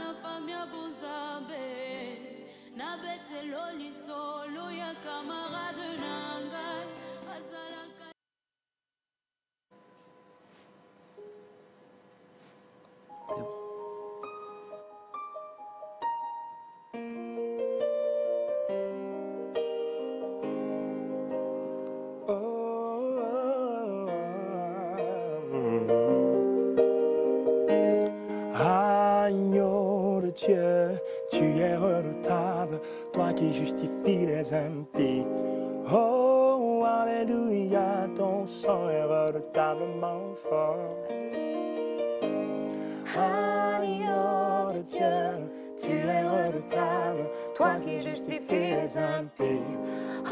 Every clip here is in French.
na famia bunzambe na betelo lisolo ya camarade nanga azalaka. Agneau de Dieu, tu es redoutable, toi qui justifies les impies. Oh, alléluia, ton sang est redoutablement fort. Agneau de Dieu, tu es redoutable, toi qui justifies les impies.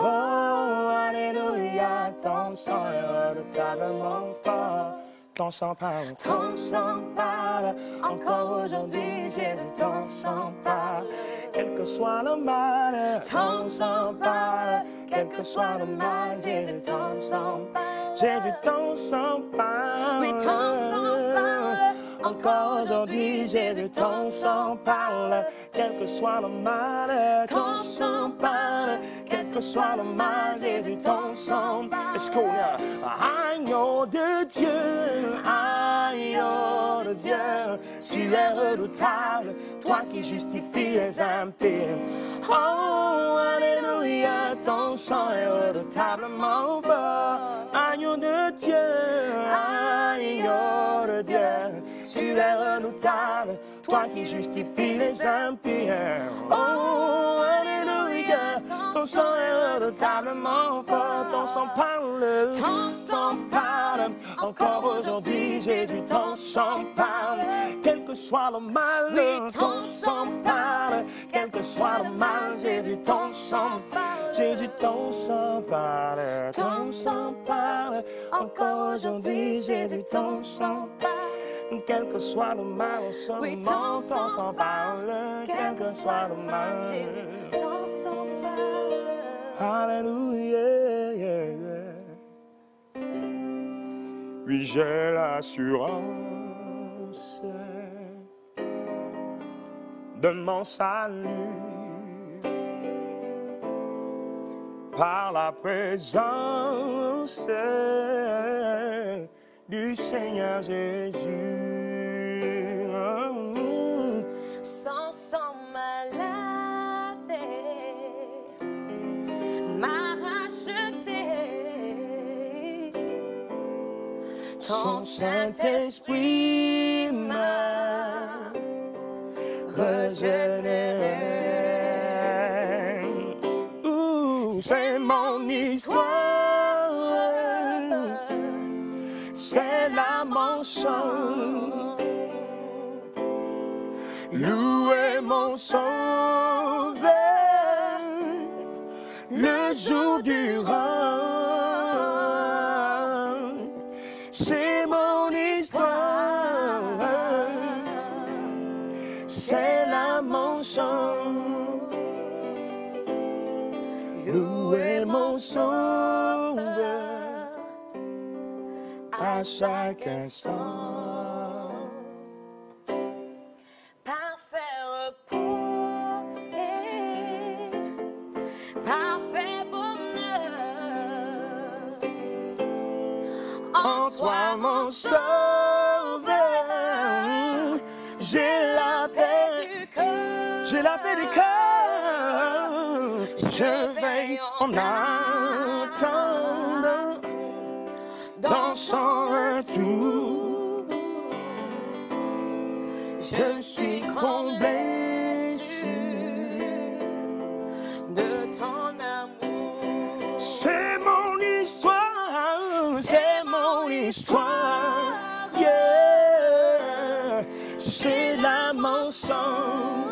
Oh, alléluia, ton sang est redoutablement fort. Ton sang parle, encore aujourd'hui, Jésus, ton sang parle. Quel que soit le mal, ton sang parle. Quel que soit le mal, Jésus, ton sang parle. Jésus, ton sang parle. Oui, ton sang parle. Encore aujourd'hui, Jésus, ton sang parle. Quel que soit le mal, ton sang parle. Quel que soit le mal, Jésus, ton sang parle. Let's go now. Agneau de Dieu, agneau de Dieu, tu es redoutable, toi qui justifies les impies. Oh, alléluia, ton sang est redoutablement fort. Agneau de Dieu, agneau de Dieu, tu es redoutable, toi qui justifies les impies. Oh, alléluia, ton sang est redoutablement fort. Ton sang parle, ton sang parle. Encore aujourd'hui, Jésus, ton sang parle. Quel que soit le mal, oui, ton sang parle. Quel que soit le mal, Jésus, ton sang parle. Jésus, ton sang parle. Ton sang parle. Encore aujourd'hui, Jésus, ton sang parle. Quel que soit le mal, oui, ton sang parle. Quel que soit le mal, Jésus, ton sang parle. Alléluia. Oui, j'ai l'assurance de mon salut par la présence du Seigneur Jésus. Son sang m'a lavé, m'a racheté. Son Saint-Esprit m'a régénéré. C'est mon histoire, c'est là mon chant. Louez mon sauveur le jour durant. C'est mon histoire, c'est là mon chant. Louez mon sauveur à chaque instant. Parfait repos et parfait bonheur. En toi mon sauveur, j'ai la paix du cœur. J'ai la paix du cœur. Je veille en attendant dans son retour. Je suis comblé De ton amour. C'est mon histoire, c'est mon histoire. Yeah, c'est là mon sang.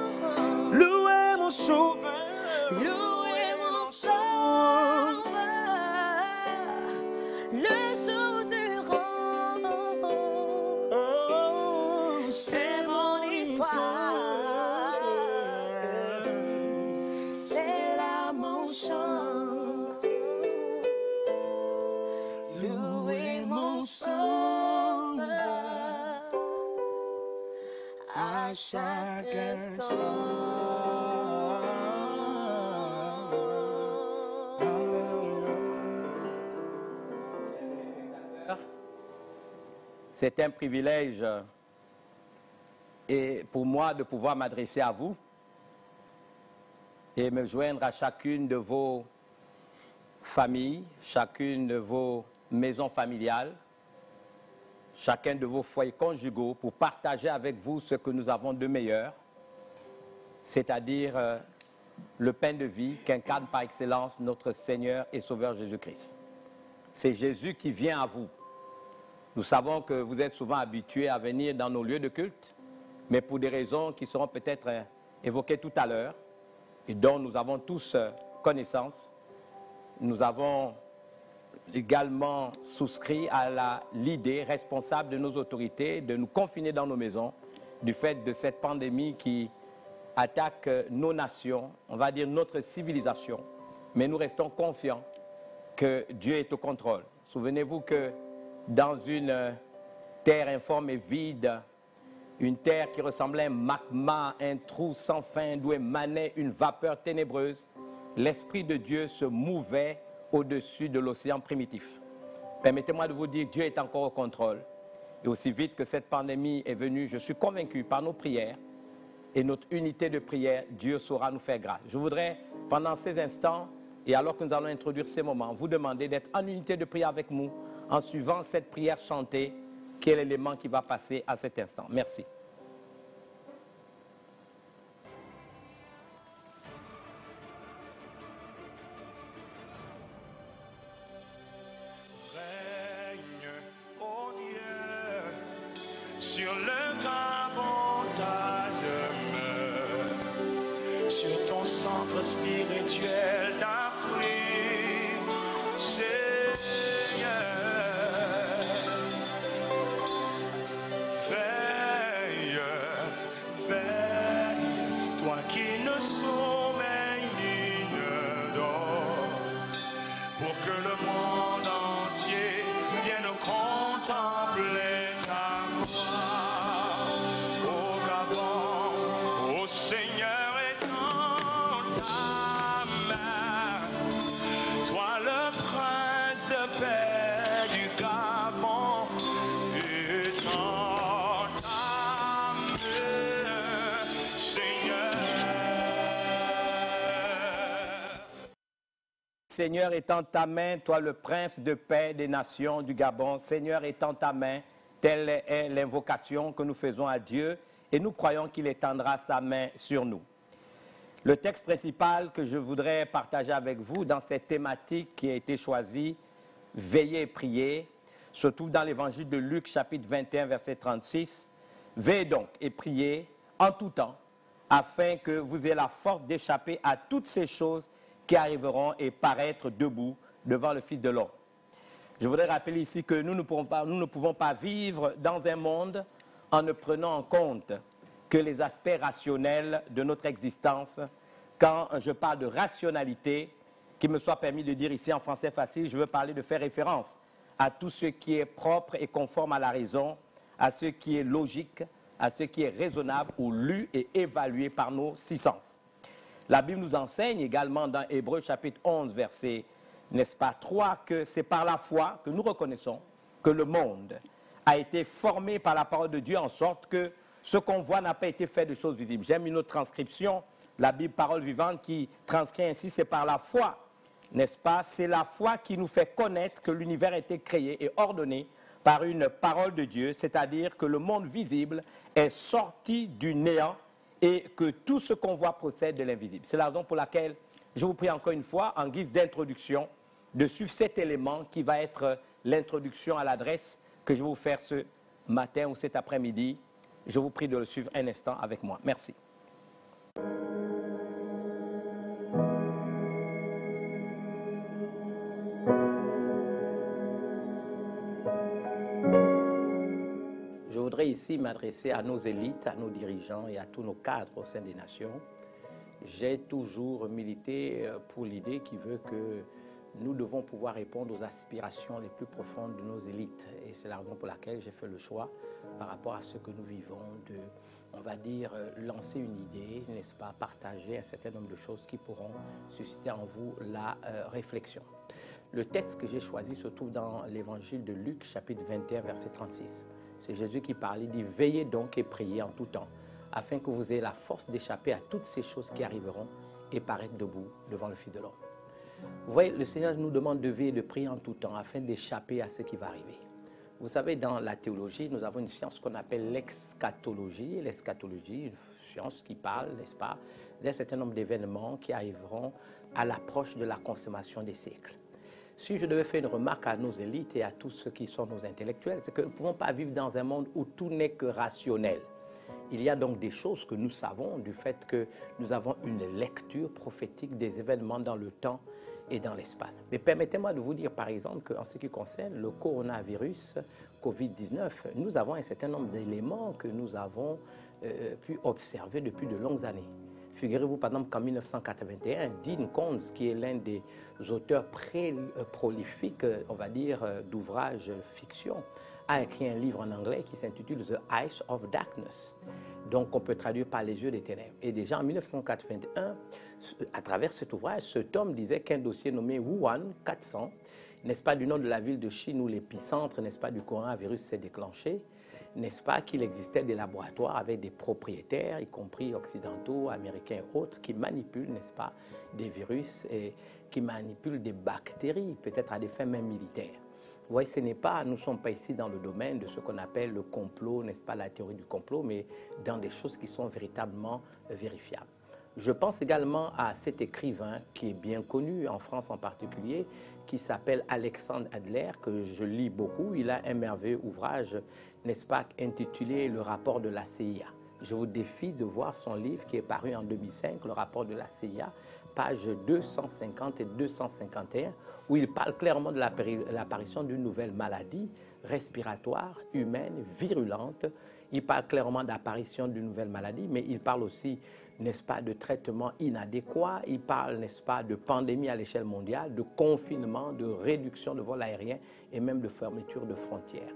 Louez mon sauveur. Louez mon sauveur le jour durant. Oh, c'est mon histoire. C'est là mon chant. Louez mon sauveur à à chaque instant. C'est un privilège et pour moi de pouvoir m'adresser à vous et me joindre à chacune de vos familles, chacune de vos maisons familiales, chacun de vos foyers conjugaux pour partager avec vous ce que nous avons de meilleur, c'est-à-dire le pain de vie qu'incarne par excellence notre Seigneur et Sauveur Jésus-Christ. C'est Jésus qui vient à vous. Nous savons que vous êtes souvent habitués à venir dans nos lieux de culte, mais pour des raisons qui seront peut-être évoquées tout à l'heure et dont nous avons tous connaissance, nous avons également souscrit à l'idée responsable de nos autorités de nous confiner dans nos maisons du fait de cette pandémie qui attaque nos nations, on va dire notre civilisation. Mais nous restons confiants que Dieu est au contrôle. Souvenez-vous que dans une terre informe et vide, une terre qui ressemblait à un magma, un trou sans fin d'où émanait une vapeur ténébreuse, l'Esprit de Dieu se mouvait au-dessus de l'océan primitif. Permettez-moi de vous dire, Dieu est encore au contrôle. Et aussi vite que cette pandémie est venue, je suis convaincu par nos prières et notre unité de prière, Dieu saura nous faire grâce. Je voudrais, pendant ces instants, et alors que nous allons introduire ces moments, vous demander d'être en unité de prière avec nous, en suivant cette prière chantée, qui est l'élément qui va passer à cet instant. Merci. Règne, ô Dieu, sur le grand montagne demeure, sur ton centre spirituel d'Afrique, Seigneur. Veille, veille, toi qui ne sommeilles ni ne dors, pour que le monde entier vienne contempler ta gloire. Au Gabon, ô Seigneur est dans ta main, toi le prince de paix du Gabon est dans ta main, Seigneur. Seigneur est en ta main, toi le prince de paix des nations du Gabon. Seigneur est en ta main, telle est l'invocation que nous faisons à Dieu et nous croyons qu'il étendra sa main sur nous. Le texte principal que je voudrais partager avec vous dans cette thématique qui a été choisie, veiller et prier, se trouve dans l'évangile de Luc chapitre 21 verset 36. Veillez donc et priez en tout temps afin que vous ayez la force d'échapper à toutes ces choses qui arriveront et paraître debout devant le Fils de l'homme. Je voudrais rappeler ici que nous ne pouvons pas vivre dans un monde en ne prenant en compte que les aspects rationnels de notre existence. Quand je parle de rationalité, qu'il me soit permis de dire ici en français facile, je veux parler de faire référence à tout ce qui est propre et conforme à la raison, à ce qui est logique, à ce qui est raisonnable ou lu et évalué par nos six sens. La Bible nous enseigne également dans Hébreux chapitre 11, verset, n'est-ce pas, 3, que c'est par la foi que nous reconnaissons que le monde a été formé par la parole de Dieu en sorte que ce qu'on voit n'a pas été fait de choses visibles. J'aime une autre transcription, la Bible Parole vivante, qui transcrit ainsi, c'est par la foi, n'est-ce pas? C'est la foi qui nous fait connaître que l'univers a été créé et ordonné par une parole de Dieu, c'est-à-dire que le monde visible est sorti du néant et que tout ce qu'on voit procède de l'invisible. C'est la raison pour laquelle je vous prie encore une fois, en guise d'introduction, de suivre cet élément qui va être l'introduction à l'adresse que je vais vous faire ce matin ou cet après-midi. Je vous prie de le suivre un instant avec moi. Merci. Je voudrais ici m'adresser à nos élites, à nos dirigeants et à tous nos cadres au sein des nations. J'ai toujours milité pour l'idée qui veut que nous devons pouvoir répondre aux aspirations les plus profondes de nos élites. Et c'est la raison pour laquelle j'ai fait le choix, par rapport à ce que nous vivons, de, on va dire, lancer une idée, n'est-ce pas, partager un certain nombre de choses qui pourront susciter en vous la réflexion. Le texte que j'ai choisi se trouve dans l'évangile de Luc, chapitre 21, verset 36. C'est Jésus qui parle, il dit « Veillez donc et priez en tout temps, afin que vous ayez la force d'échapper à toutes ces choses qui arriveront et paraître debout devant le Fils de l'homme. » Vous voyez, le Seigneur nous demande de veiller et de prier en tout temps, afin d'échapper à ce qui va arriver. Vous savez, dans la théologie, nous avons une science qu'on appelle l'exchatologie. L'exchatologie, une science qui parle, n'est-ce pas, d'un certain nombre d'événements qui arriveront à l'approche de la consommation des siècles. Si je devais faire une remarque à nos élites et à tous ceux qui sont nos intellectuels, c'est que nous ne pouvons pas vivre dans un monde où tout n'est que rationnel. Il y a donc des choses que nous savons du fait que nous avons une lecture prophétique des événements dans le temps et dans l'espace. Mais permettez-moi de vous dire par exemple qu'en ce qui concerne le coronavirus Covid-19, nous avons un certain nombre d'éléments que nous avons pu observer depuis de longues années. Figurez-vous par exemple qu'en 1981, Dean Koontz, qui est l'un des auteurs prolifiques, on va dire, d'ouvrages fiction, a écrit un livre en anglais qui s'intitule The Eyes of Darkness. Donc on peut traduire par les yeux des ténèbres. Et déjà en 1981, à travers cet ouvrage, cet homme disait qu'un dossier nommé Wuhan 400, n'est-ce pas, du nom de la ville de Chine où l'épicentre, n'est-ce pas, du coronavirus s'est déclenché, n'est-ce pas, qu'il existait des laboratoires avec des propriétaires, y compris occidentaux, américains et autres, qui manipulent, n'est-ce pas, des virus et qui manipulent des bactéries, peut-être à des fins même militaires. Vous voyez, nous ne sommes pas ici dans le domaine de ce qu'on appelle le complot, n'est-ce pas, la théorie du complot, mais dans des choses qui sont véritablement vérifiables. Je pense également à cet écrivain qui est bien connu, en France en particulier, qui s'appelle Alexandre Adler, que je lis beaucoup. Il a un merveilleux ouvrage, n'est-ce pas, intitulé « Le rapport de la CIA ». Je vous défie de voir son livre qui est paru en 2005, « Le rapport de la CIA », pages 250 et 251, où il parle clairement de l'apparition d'une nouvelle maladie respiratoire, humaine, virulente. Il parle clairement d'apparition d'une nouvelle maladie, mais il parle aussi, n'est-ce pas, de traitement inadéquat. Il parle, n'est-ce pas, de pandémie à l'échelle mondiale, de confinement, de réduction de vols aériens et même de fermeture de frontières.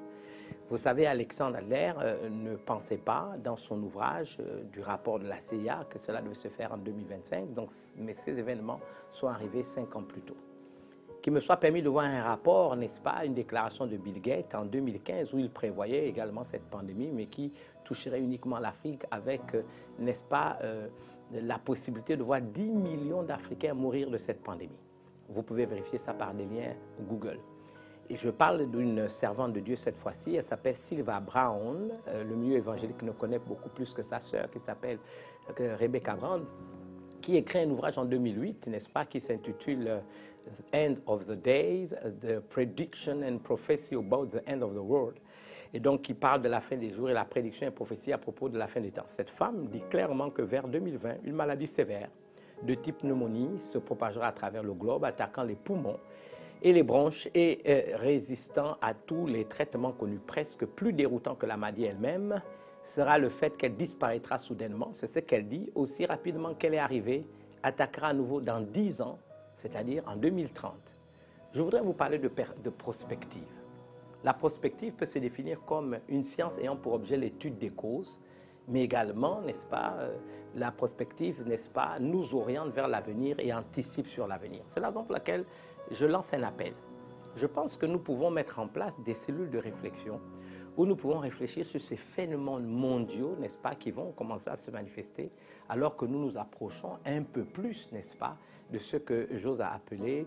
Vous savez, Alexandre Adler ne pensait pas, dans son ouvrage du rapport de la CIA, que cela devait se faire en 2025, donc, mais ces événements sont arrivés 5 ans plus tôt. Qu'il me soit permis de voir un rapport, n'est-ce pas, une déclaration de Bill Gates en 2015, où il prévoyait également cette pandémie, mais qui toucherait uniquement l'Afrique avec, n'est-ce pas, la possibilité de voir 10 millions d'Africains mourir de cette pandémie. Vous pouvez vérifier ça par des liens Google. Et je parle d'une servante de Dieu cette fois-ci, elle s'appelle Sylva Brown. Le milieu évangélique ne connaît beaucoup plus que sa sœur qui s'appelle Rebecca Brown, qui écrit un ouvrage en 2008, n'est-ce pas, qui s'intitule The End of the Days, The Prediction and Prophecy about the End of the World. Et donc, qui parle de la fin des jours et la prédiction et prophétie à propos de la fin des temps. Cette femme dit clairement que vers 2020, une maladie sévère de type pneumonie se propagera à travers le globe, attaquant les poumons et les bronches et résistant à tous les traitements connus, presque plus déroutant que la maladie elle-même, sera le fait qu'elle disparaîtra soudainement, c'est ce qu'elle dit, aussi rapidement qu'elle est arrivée, attaquera à nouveau dans 10 ans, c'est-à-dire en 2030. Je voudrais vous parler de prospective. La prospective peut se définir comme une science ayant pour objet l'étude des causes, mais également, n'est-ce pas, la prospective, n'est-ce pas, nous oriente vers l'avenir et anticipe sur l'avenir. C'est la raison pour laquelle je lance un appel. Je pense que nous pouvons mettre en place des cellules de réflexion où nous pouvons réfléchir sur ces phénomènes mondiaux, n'est-ce pas, qui vont commencer à se manifester alors que nous nous approchons un peu plus, n'est-ce pas, de ce que j'ose appeler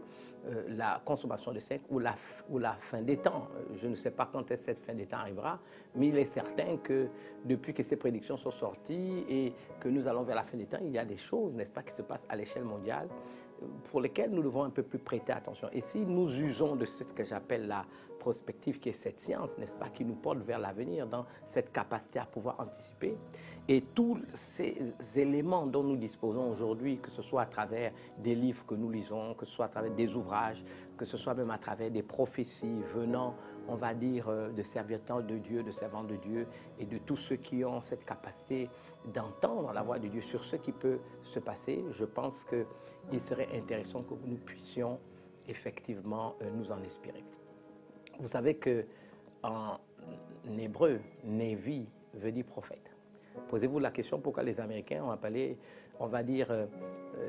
la consommation de siècle ou la fin des temps. Je ne sais pas quand est-ce que cette fin des temps arrivera, mais il est certain que depuis que ces prédictions sont sorties et que nous allons vers la fin des temps, il y a des choses, n'est-ce pas, qui se passent à l'échelle mondiale pour lesquelles nous devons un peu plus prêter attention. Et si nous usons de ce que j'appelle la prospective, qui est cette science, n'est-ce pas, qui nous porte vers l'avenir, dans cette capacité à pouvoir anticiper, et tous ces éléments dont nous disposons aujourd'hui, que ce soit à travers des livres que nous lisons, que ce soit à travers des ouvrages, que ce soit même à travers des prophéties venant, on va dire, de serviteurs de Dieu, de servants de Dieu, et de tous ceux qui ont cette capacité d'entendre la voix de Dieu sur ce qui peut se passer, je pense qu'il serait intéressant que nous puissions effectivement nous en inspirer. Vous savez que en hébreu, Nevi veut dire prophète. Posez-vous la question pourquoi les Américains ont appelé, on va dire,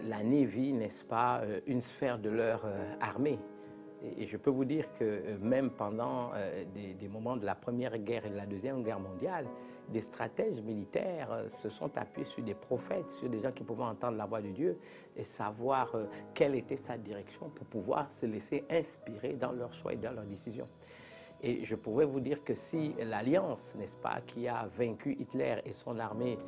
la Navy, n'est-ce pas, une sphère de leur armée. Et je peux vous dire que même pendant des moments de la Première Guerre et de la Deuxième Guerre mondiale, des stratèges militaires se sont appuyés sur des prophètes, sur des gens qui pouvaient entendre la voix de Dieu et savoir quelle était sa direction pour pouvoir se laisser inspirer dans leurs choix et dans leurs décisions. Et je pourrais vous dire que si l'alliance, n'est-ce pas, qui a vaincu Hitler et son armée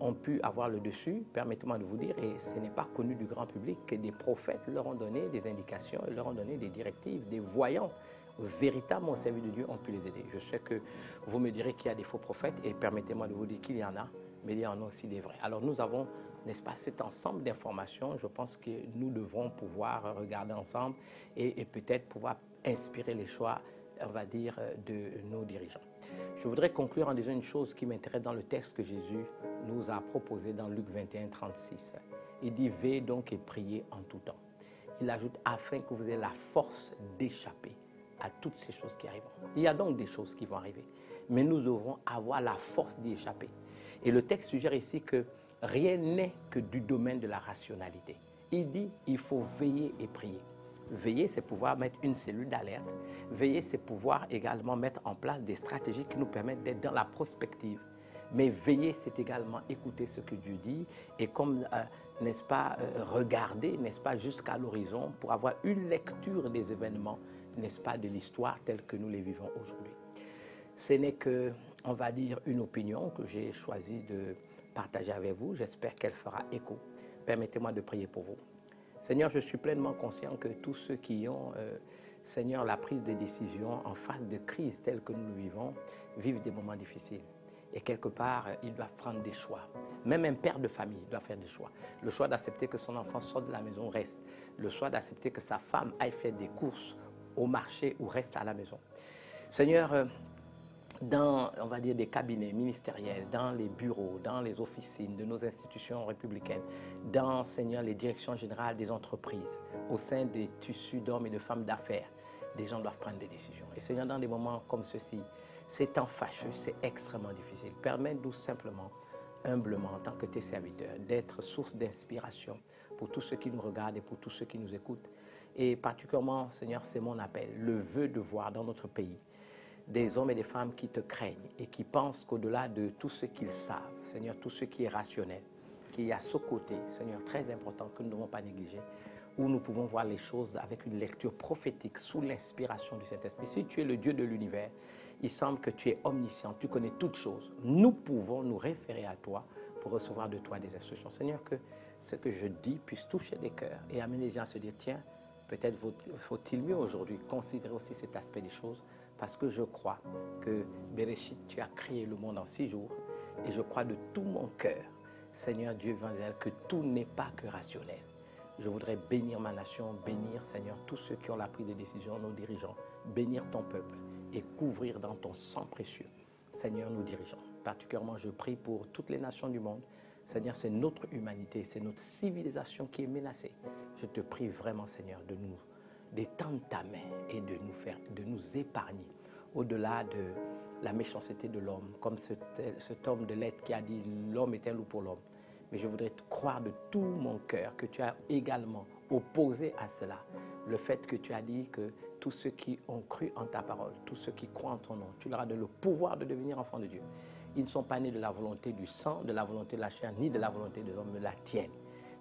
ont pu avoir le dessus, permettez-moi de vous dire, et ce n'est pas connu du grand public, que des prophètes leur ont donné des indications, leur ont donné des directives, des voyants véritablement au service de Dieu ont pu les aider. Je sais que vous me direz qu'il y a des faux prophètes, et permettez-moi de vous dire qu'il y en a, mais il y en a aussi des vrais. Alors nous avons, n'est-ce pas, cet ensemble d'informations, je pense que nous devrons pouvoir regarder ensemble et peut-être pouvoir inspirer les choix, on va dire, de nos dirigeants. Je voudrais conclure en disant une chose qui m'intéresse dans le texte que Jésus nous a proposé dans Luc 21, 36. Il dit « Veillez donc et priez en tout temps ». Il ajoute « Afin que vous ayez la force d'échapper à toutes ces choses qui arrivent ». Il y a donc des choses qui vont arriver, mais nous devrons avoir la force d'y échapper. Et le texte suggère ici que rien n'est que du domaine de la rationalité. Il dit « Il faut veiller et prier ». Veiller, c'est pouvoir mettre une cellule d'alerte. Veiller, c'est pouvoir également mettre en place des stratégies qui nous permettent d'être dans la prospective. Mais veiller, c'est également écouter ce que Dieu dit et comme, n'est-ce pas, regarder, n'est-ce pas, jusqu'à l'horizon pour avoir une lecture des événements, n'est-ce pas, de l'histoire telle que nous les vivons aujourd'hui. Ce n'est que, on va dire, une opinion que j'ai choisi de partager avec vous. J'espère qu'elle fera écho. Permettez-moi de prier pour vous. Seigneur, je suis pleinement conscient que tous ceux qui ont, Seigneur, la prise de décision en face de crises telles que nous le vivons, vivent des moments difficiles. Et quelque part, ils doivent prendre des choix. Même un père de famille doit faire des choix. Le choix d'accepter que son enfant sorte de la maison, reste. Le choix d'accepter que sa femme aille faire des courses au marché ou reste à la maison. Seigneur, dans, on va dire, des cabinets ministériels, dans les bureaux, dans les officines de nos institutions républicaines, dans, Seigneur, les directions générales des entreprises, au sein des tissus d'hommes et de femmes d'affaires, des gens doivent prendre des décisions. Et Seigneur, dans des moments comme ceux-ci, ces temps fâcheux, c'est extrêmement difficile. Permets-nous simplement, humblement, en tant que tes serviteurs, d'être source d'inspiration pour tous ceux qui nous regardent et pour tous ceux qui nous écoutent. Et particulièrement, Seigneur, c'est mon appel, le vœu de voir dans notre pays des hommes et des femmes qui te craignent et qui pensent qu'au-delà de tout ce qu'ils savent, Seigneur, tout ce qui est rationnel, qu'il y a ce côté, Seigneur, très important que nous ne devons pas négliger, où nous pouvons voir les choses avec une lecture prophétique sous l'inspiration du Saint-Esprit. Si tu es le Dieu de l'univers, il semble que tu es omniscient, tu connais toutes choses. Nous pouvons nous référer à toi pour recevoir de toi des instructions. Seigneur, que ce que je dis puisse toucher des cœurs et amener les gens à se dire, tiens, peut-être faut-il mieux aujourd'hui considérer aussi cet aspect des choses, parce que je crois que, Bereshit, tu as créé le monde en 6 jours, et je crois de tout mon cœur, Seigneur Dieu évangélique, que tout n'est pas que rationnel. Je voudrais bénir ma nation, bénir, Seigneur, tous ceux qui ont la prise de décision, nos dirigeants, bénir ton peuple et couvrir dans ton sang précieux, Seigneur, nos dirigeants. Particulièrement, je prie pour toutes les nations du monde. Seigneur, c'est notre humanité, c'est notre civilisation qui est menacée. Je te prie vraiment, Seigneur, d'étendre ta main et de nous épargner au-delà de la méchanceté de l'homme, comme cet homme de lettres qui a dit l'homme est un loup pour l'homme. Mais je voudrais te croire de tout mon cœur que tu as également opposé à cela le fait que tu as dit que tous ceux qui ont cru en ta parole, tous ceux qui croient en ton nom, tu leur as donné le pouvoir de devenir enfants de Dieu. Ils ne sont pas nés de la volonté du sang, de la volonté de la chair, ni de la volonté de l'homme, mais la tienne.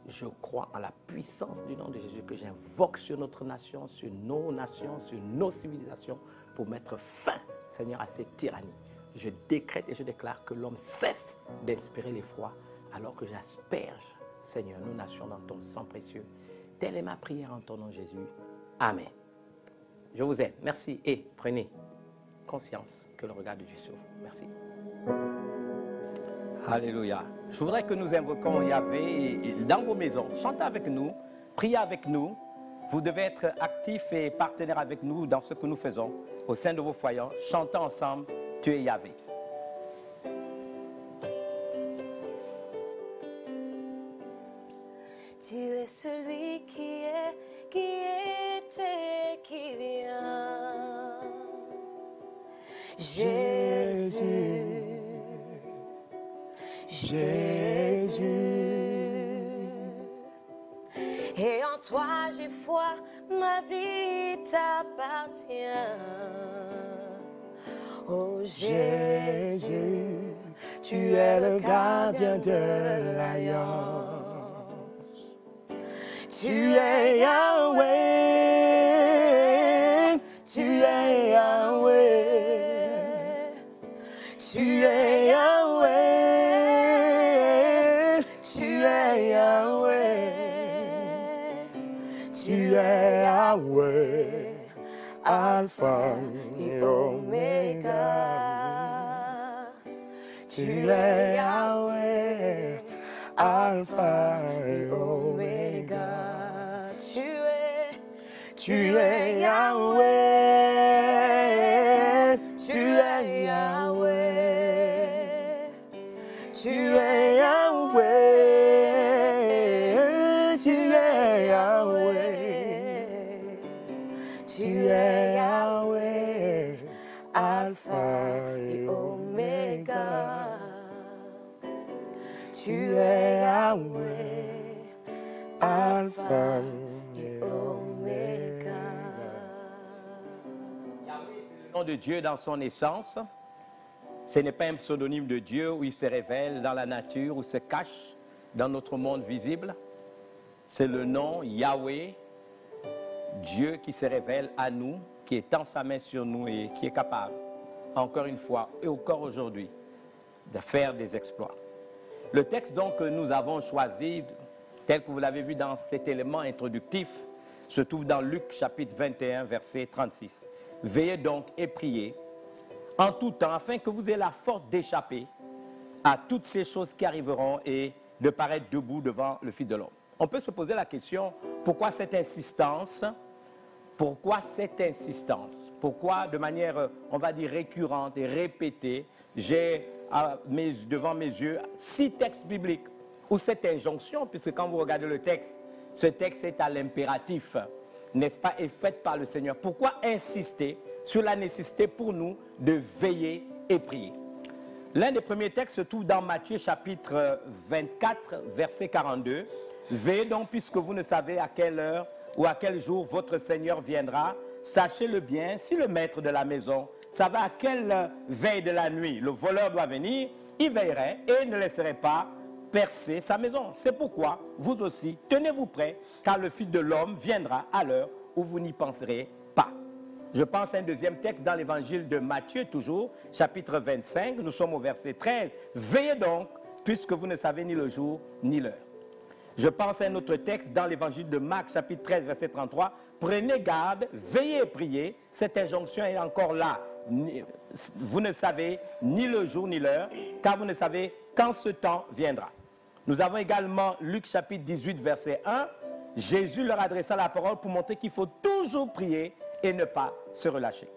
Je crois en la puissance du nom de Jésus que j'invoque sur notre nation, sur nos civilisations, pour mettre fin, Seigneur, à cette tyrannie. Je décrète et je déclare que l'homme cesse d'inspirer l'effroi, alors que j'asperge, Seigneur, nos nations dans ton sang précieux. Telle est ma prière en ton nom, Jésus. Amen. Je vous aime. Merci et prenez conscience que le regard de Dieu sur vous. Merci. Alléluia. Je voudrais que nous invoquions Yahvé dans vos maisons. Chantez avec nous, priez avec nous. Vous devez être actifs et partenaires avec nous dans ce que nous faisons au sein de vos foyers. Chantons ensemble, tu es Yahvé. Tu es celui qui était Jésus, Jésus. Et en toi j'ai foi, ma vie t'appartient. Oh Jésus, tu es le gardien de l'alliance. Tu es Yahweh, tu es Yahweh, tu es Yahweh, tu es Yahweh, tu es Yahweh, Alpha et Omega. Tu es Yahweh, Alpha et Omega. Tu es Yahweh, tu es Yahweh, tu es Yahweh, tu es Yahweh, tu es Yahweh, Alpha et Omega. Tu es Yahweh, Alpha et Omega. Yahweh, c'est le nom de Dieu dans son essence. Ce n'est pas un pseudonyme de Dieu où il se révèle dans la nature, où se cache dans notre monde visible. C'est le nom Yahweh, Dieu qui se révèle à nous, qui étend sa main sur nous et qui est capable, encore une fois et encore aujourd'hui, de faire des exploits. Le texte donc que nous avons choisi, tel que vous l'avez vu dans cet élément introductif, se trouve dans Luc chapitre 21, verset 36. Veillez donc et priez en tout temps afin que vous ayez la force d'échapper à toutes ces choses qui arriveront et de paraître debout devant le Fils de l'homme. On peut se poser la question, pourquoi cette insistance? Pourquoi cette insistance? Pourquoi de manière, on va dire, récurrente et répétée, j'ai devant mes yeux 6 textes bibliques ou cette injonction, puisque quand vous regardez le texte, ce texte est à l'impératif, n'est-ce pas, est fait par le Seigneur. Pourquoi insister sur la nécessité pour nous de veiller et prier? L'un des premiers textes se trouve dans Matthieu chapitre 24, verset 42. Veillez donc puisque vous ne savez à quelle heure ou à quel jour votre Seigneur viendra. Sachez-le bien, si le maître de la maison savait à quelle veille de la nuit le voleur doit venir, il veillerait et ne laisserait pas percer sa maison. C'est pourquoi vous aussi, tenez-vous prêts, car le Fils de l'homme viendra à l'heure où vous n'y penserez pas. Je pense à un deuxième texte dans l'évangile de Matthieu, toujours, chapitre 25, nous sommes au verset 13. Veillez donc, puisque vous ne savez ni le jour ni l'heure. Je pense à un autre texte dans l'évangile de Marc, chapitre 13, verset 33. Prenez garde, veillez et priez. Cette injonction est encore là. Vous ne savez ni le jour ni l'heure, car vous ne savez quand ce temps viendra. Nous avons également Luc, chapitre 18, verset 1. Jésus leur adressa la parole pour montrer qu'il faut toujours prier et ne pas se relâcher.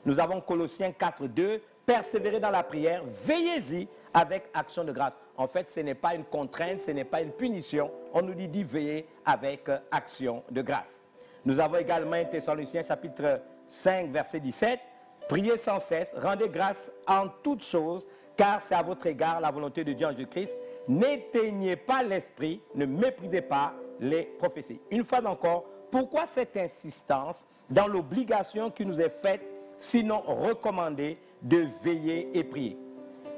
Nous avons Colossiens 4, 2. Persévérez dans la prière, veillez-y avec action de grâce. En fait, ce n'est pas une contrainte, ce n'est pas une punition. On nous dit d'y veiller avec action de grâce. Nous avons également 1 Thessaloniciens chapitre 5, verset 17. Priez sans cesse, rendez grâce en toutes choses, car c'est à votre égard la volonté de Dieu en Jésus-Christ. N'éteignez pas l'esprit, ne méprisez pas les prophéties. Une fois encore, pourquoi cette insistance dans l'obligation qui nous est faite, sinon recommandée, de veiller et prier?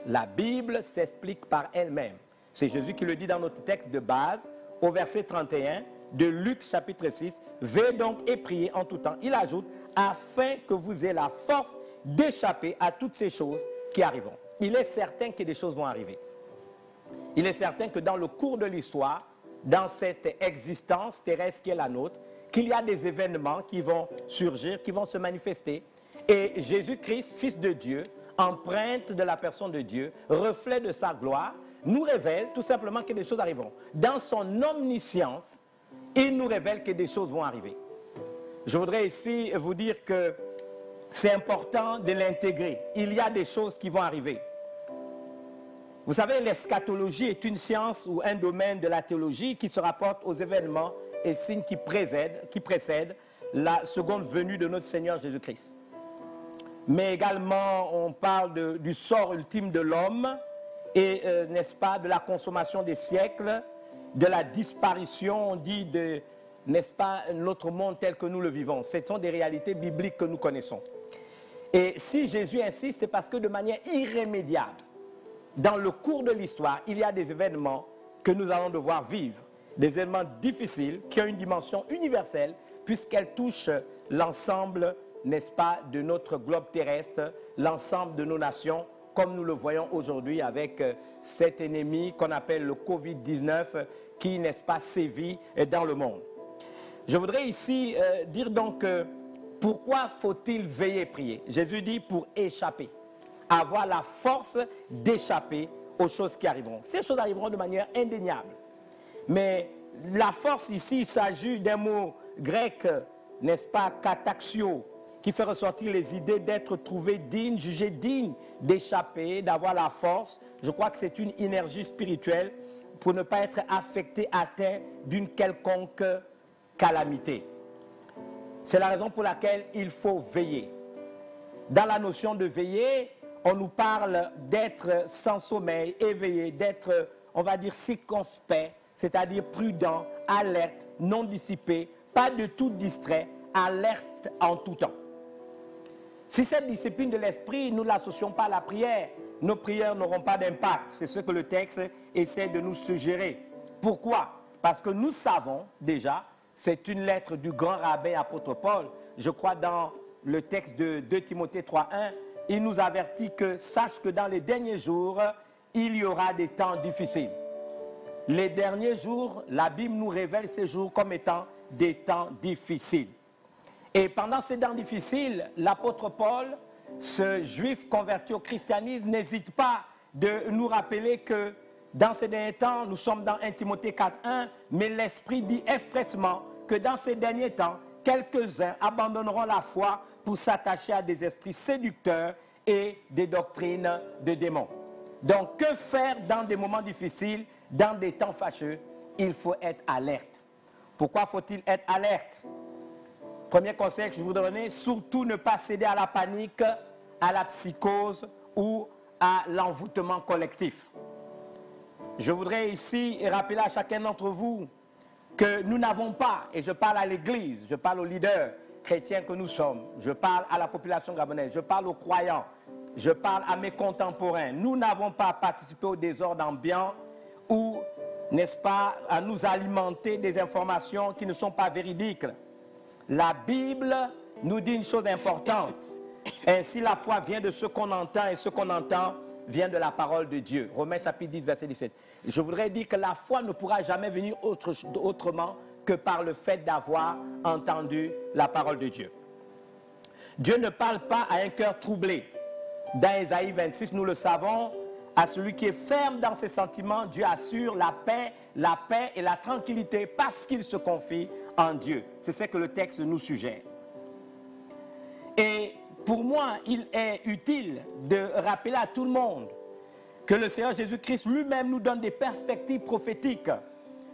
La Bible s'explique par elle-même. C'est Jésus qui le dit dans notre texte de base, au verset 31 de Luc chapitre 6. Veillez donc et priez en tout temps. Il ajoute, afin que vous ayez la force d'échapper à toutes ces choses qui arriveront. Il est certain que des choses vont arriver. Il est certain que dans le cours de l'histoire, dans cette existence terrestre qui est la nôtre, qu'il y a des événements qui vont surgir, qui vont se manifester. Et Jésus-Christ, Fils de Dieu, empreinte de la personne de Dieu, reflet de sa gloire, nous révèle tout simplement que des choses arriveront. Dans son omniscience, il nous révèle que des choses vont arriver. Je voudrais ici vous dire que c'est important de l'intégrer. Il y a des choses qui vont arriver. Vous savez, l'eschatologie est une science ou un domaine de la théologie qui se rapporte aux événements et signes qui précèdent la seconde venue de notre Seigneur Jésus-Christ. mais également on parle du sort ultime de l'homme et, n'est-ce pas, de la consommation des siècles, de la disparition, on dit, de, n'est-ce pas, notre monde tel que nous le vivons. Ce sont des réalités bibliques que nous connaissons. Et si Jésus insiste, c'est parce que de manière irrémédiable, dans le cours de l'histoire, il y a des événements que nous allons devoir vivre, des événements difficiles qui ont une dimension universelle puisqu'elles touchent l'ensemble, n'est-ce pas, de notre globe terrestre, l'ensemble de nos nations, comme nous le voyons aujourd'hui avec cet ennemi qu'on appelle le Covid-19 qui, n'est-ce pas, sévit dans le monde. Je voudrais ici dire donc pourquoi faut-il veiller et prier? Jésus dit pour échapper, avoir la force d'échapper aux choses qui arriveront. Ces choses arriveront de manière indéniable. Mais la force ici, il s'agit d'un mot grec, n'est-ce pas, kataxio, qui fait ressortir les idées d'être trouvé digne, jugé digne d'échapper, d'avoir la force. Je crois que c'est une énergie spirituelle pour ne pas être affecté, atteint d'une quelconque calamité. C'est la raison pour laquelle il faut veiller. Dans la notion de veiller, on nous parle d'être sans sommeil, éveillé, d'être, on va dire, circonspect, c'est-à-dire prudent, alerte, non dissipé, pas de tout distrait, alerte en tout temps. Si cette discipline de l'esprit, nous ne l'associons pas à la prière, nos prières n'auront pas d'impact. C'est ce que le texte essaie de nous suggérer. Pourquoi? Parce que nous savons déjà, c'est une lettre du grand rabbin apôtre Paul, je crois dans le texte de 2 Timothée 3:1, il nous avertit que sache que dans les derniers jours, il y aura des temps difficiles. Les derniers jours, la Bible nous révèle ces jours comme étant des temps difficiles. Et pendant ces temps difficiles, l'apôtre Paul, ce juif converti au christianisme, n'hésite pas de nous rappeler que dans ces derniers temps, nous sommes dans 1 Timothée 4:1, mais l'Esprit dit expressement que dans ces derniers temps, quelques-uns abandonneront la foi pour s'attacher à des esprits séducteurs et des doctrines de démons. Donc, que faire dans des moments difficiles, dans des temps fâcheux? Il faut être alerte. Pourquoi faut-il être alerte? Premier conseil que je vous donne, surtout ne pas céder à la panique, à la psychose ou à l'envoûtement collectif. Je voudrais ici rappeler à chacun d'entre vous que nous n'avons pas, et je parle à l'Église, je parle aux leaders chrétiens que nous sommes, je parle à la population gabonaise, je parle aux croyants, je parle à mes contemporains. Nous n'avons pas participé au désordre ambiant ou, n'est-ce pas, à nous alimenter des informations qui ne sont pas véridiques. La Bible nous dit une chose importante. Ainsi, la foi vient de ce qu'on entend et ce qu'on entend vient de la parole de Dieu. Romains chapitre 10, verset 17. Je voudrais dire que la foi ne pourra jamais venir autrement que par le fait d'avoir entendu la parole de Dieu. Dieu ne parle pas à un cœur troublé. Dans Ésaïe 26, nous le savons, à celui qui est ferme dans ses sentiments, Dieu assure la paix et la tranquillité parce qu'il se confie en Dieu. C'est ce que le texte nous suggère. Et pour moi, il est utile de rappeler à tout le monde que le Seigneur Jésus-Christ lui-même nous donne des perspectives prophétiques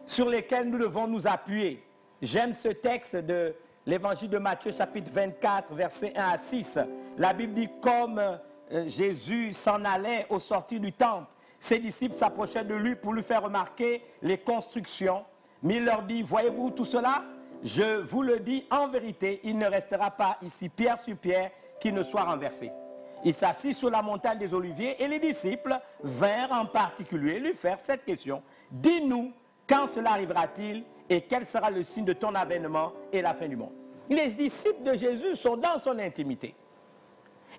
sur lesquelles nous devons nous appuyer. J'aime ce texte de l'évangile de Matthieu, chapitre 24, versets 1 à 6. La Bible dit, comme Jésus s'en allait au sortir du temple, ses disciples s'approchaient de lui pour lui faire remarquer les constructions. Mais il leur dit, voyez-vous tout cela? Je vous le dis en vérité, il ne restera pas ici pierre sur pierre qui ne soit renversé. Il s'assit sur la montagne des Oliviers et les disciples vinrent en particulier lui faire cette question. Dis-nous, quand cela arrivera-t-il et quel sera le signe de ton avènement et la fin du monde? Les disciples de Jésus sont dans son intimité.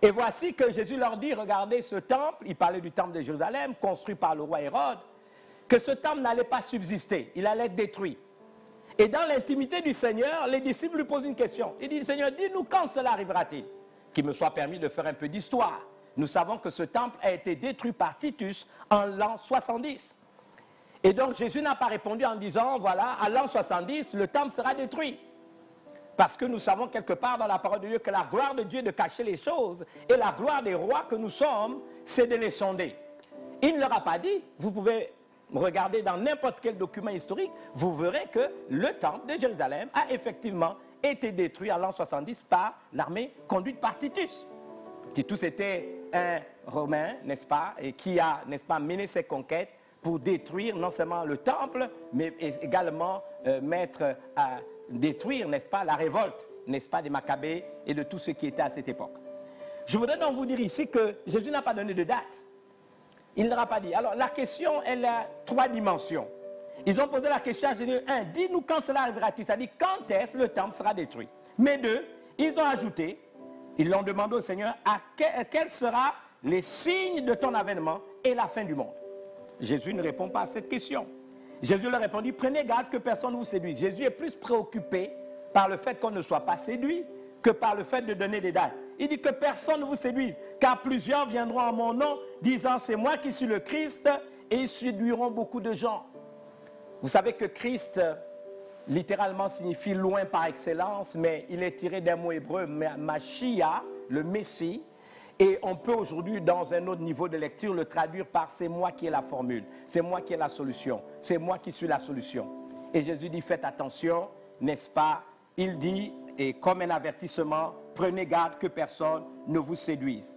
Et voici que Jésus leur dit, regardez ce temple, il parlait du temple de Jérusalem, construit par le roi Hérode, que ce temple n'allait pas subsister, il allait être détruit. Et dans l'intimité du Seigneur, les disciples lui posent une question. Il dit, Seigneur, dis-nous quand cela arrivera-t-il? Qu'il me soit permis de faire un peu d'histoire. Nous savons que ce temple a été détruit par Titus en l'an 70. Et donc Jésus n'a pas répondu en disant, voilà, à l'an 70, le temple sera détruit. Parce que nous savons quelque part dans la parole de Dieu que la gloire de Dieu est de cacher les choses et la gloire des rois que nous sommes, c'est de les sonder. Il ne leur a pas dit, vous pouvez regarder dans n'importe quel document historique, vous verrez que le temple de Jérusalem a effectivement été détruit en l'an 70 par l'armée conduite par Titus. Titus était un Romain, n'est-ce pas, et qui a, n'est-ce pas, mené ses conquêtes pour détruire non seulement le temple, mais également mettre à détruire, n'est-ce pas, la révolte, n'est-ce pas, des Maccabées et de tout ce qui était à cette époque. Je voudrais donc vous dire ici que Jésus n'a pas donné de date. Il n'aura pas dit. Alors la question, elle a 3 dimensions. Ils ont posé la question à Jésus. 1, dis-nous quand cela arrivera-t-il? C'est-à-dire quand est-ce le temple sera détruit? Mais 2, ils ont ajouté, ils l'ont demandé au Seigneur, quels seront les signes de ton avènement et la fin du monde? Jésus ne répond pas à cette question. Jésus leur répondit, prenez garde que personne ne vous séduise. Jésus est plus préoccupé par le fait qu'on ne soit pas séduit que par le fait de donner des dates. Il dit que personne ne vous séduise, car plusieurs viendront en mon nom, disant c'est moi qui suis le Christ, et ils séduiront beaucoup de gens. Vous savez que Christ, littéralement, signifie loin par excellence, mais il est tiré d'un mot hébreu, Mashiach, le Messie, et on peut aujourd'hui, dans un autre niveau de lecture, le traduire par c'est moi qui ai la formule, c'est moi qui ai la solution, c'est moi qui suis la solution. Et Jésus dit faites attention, n'est-ce pas? Il dit, et comme un avertissement, prenez garde que personne ne vous séduise.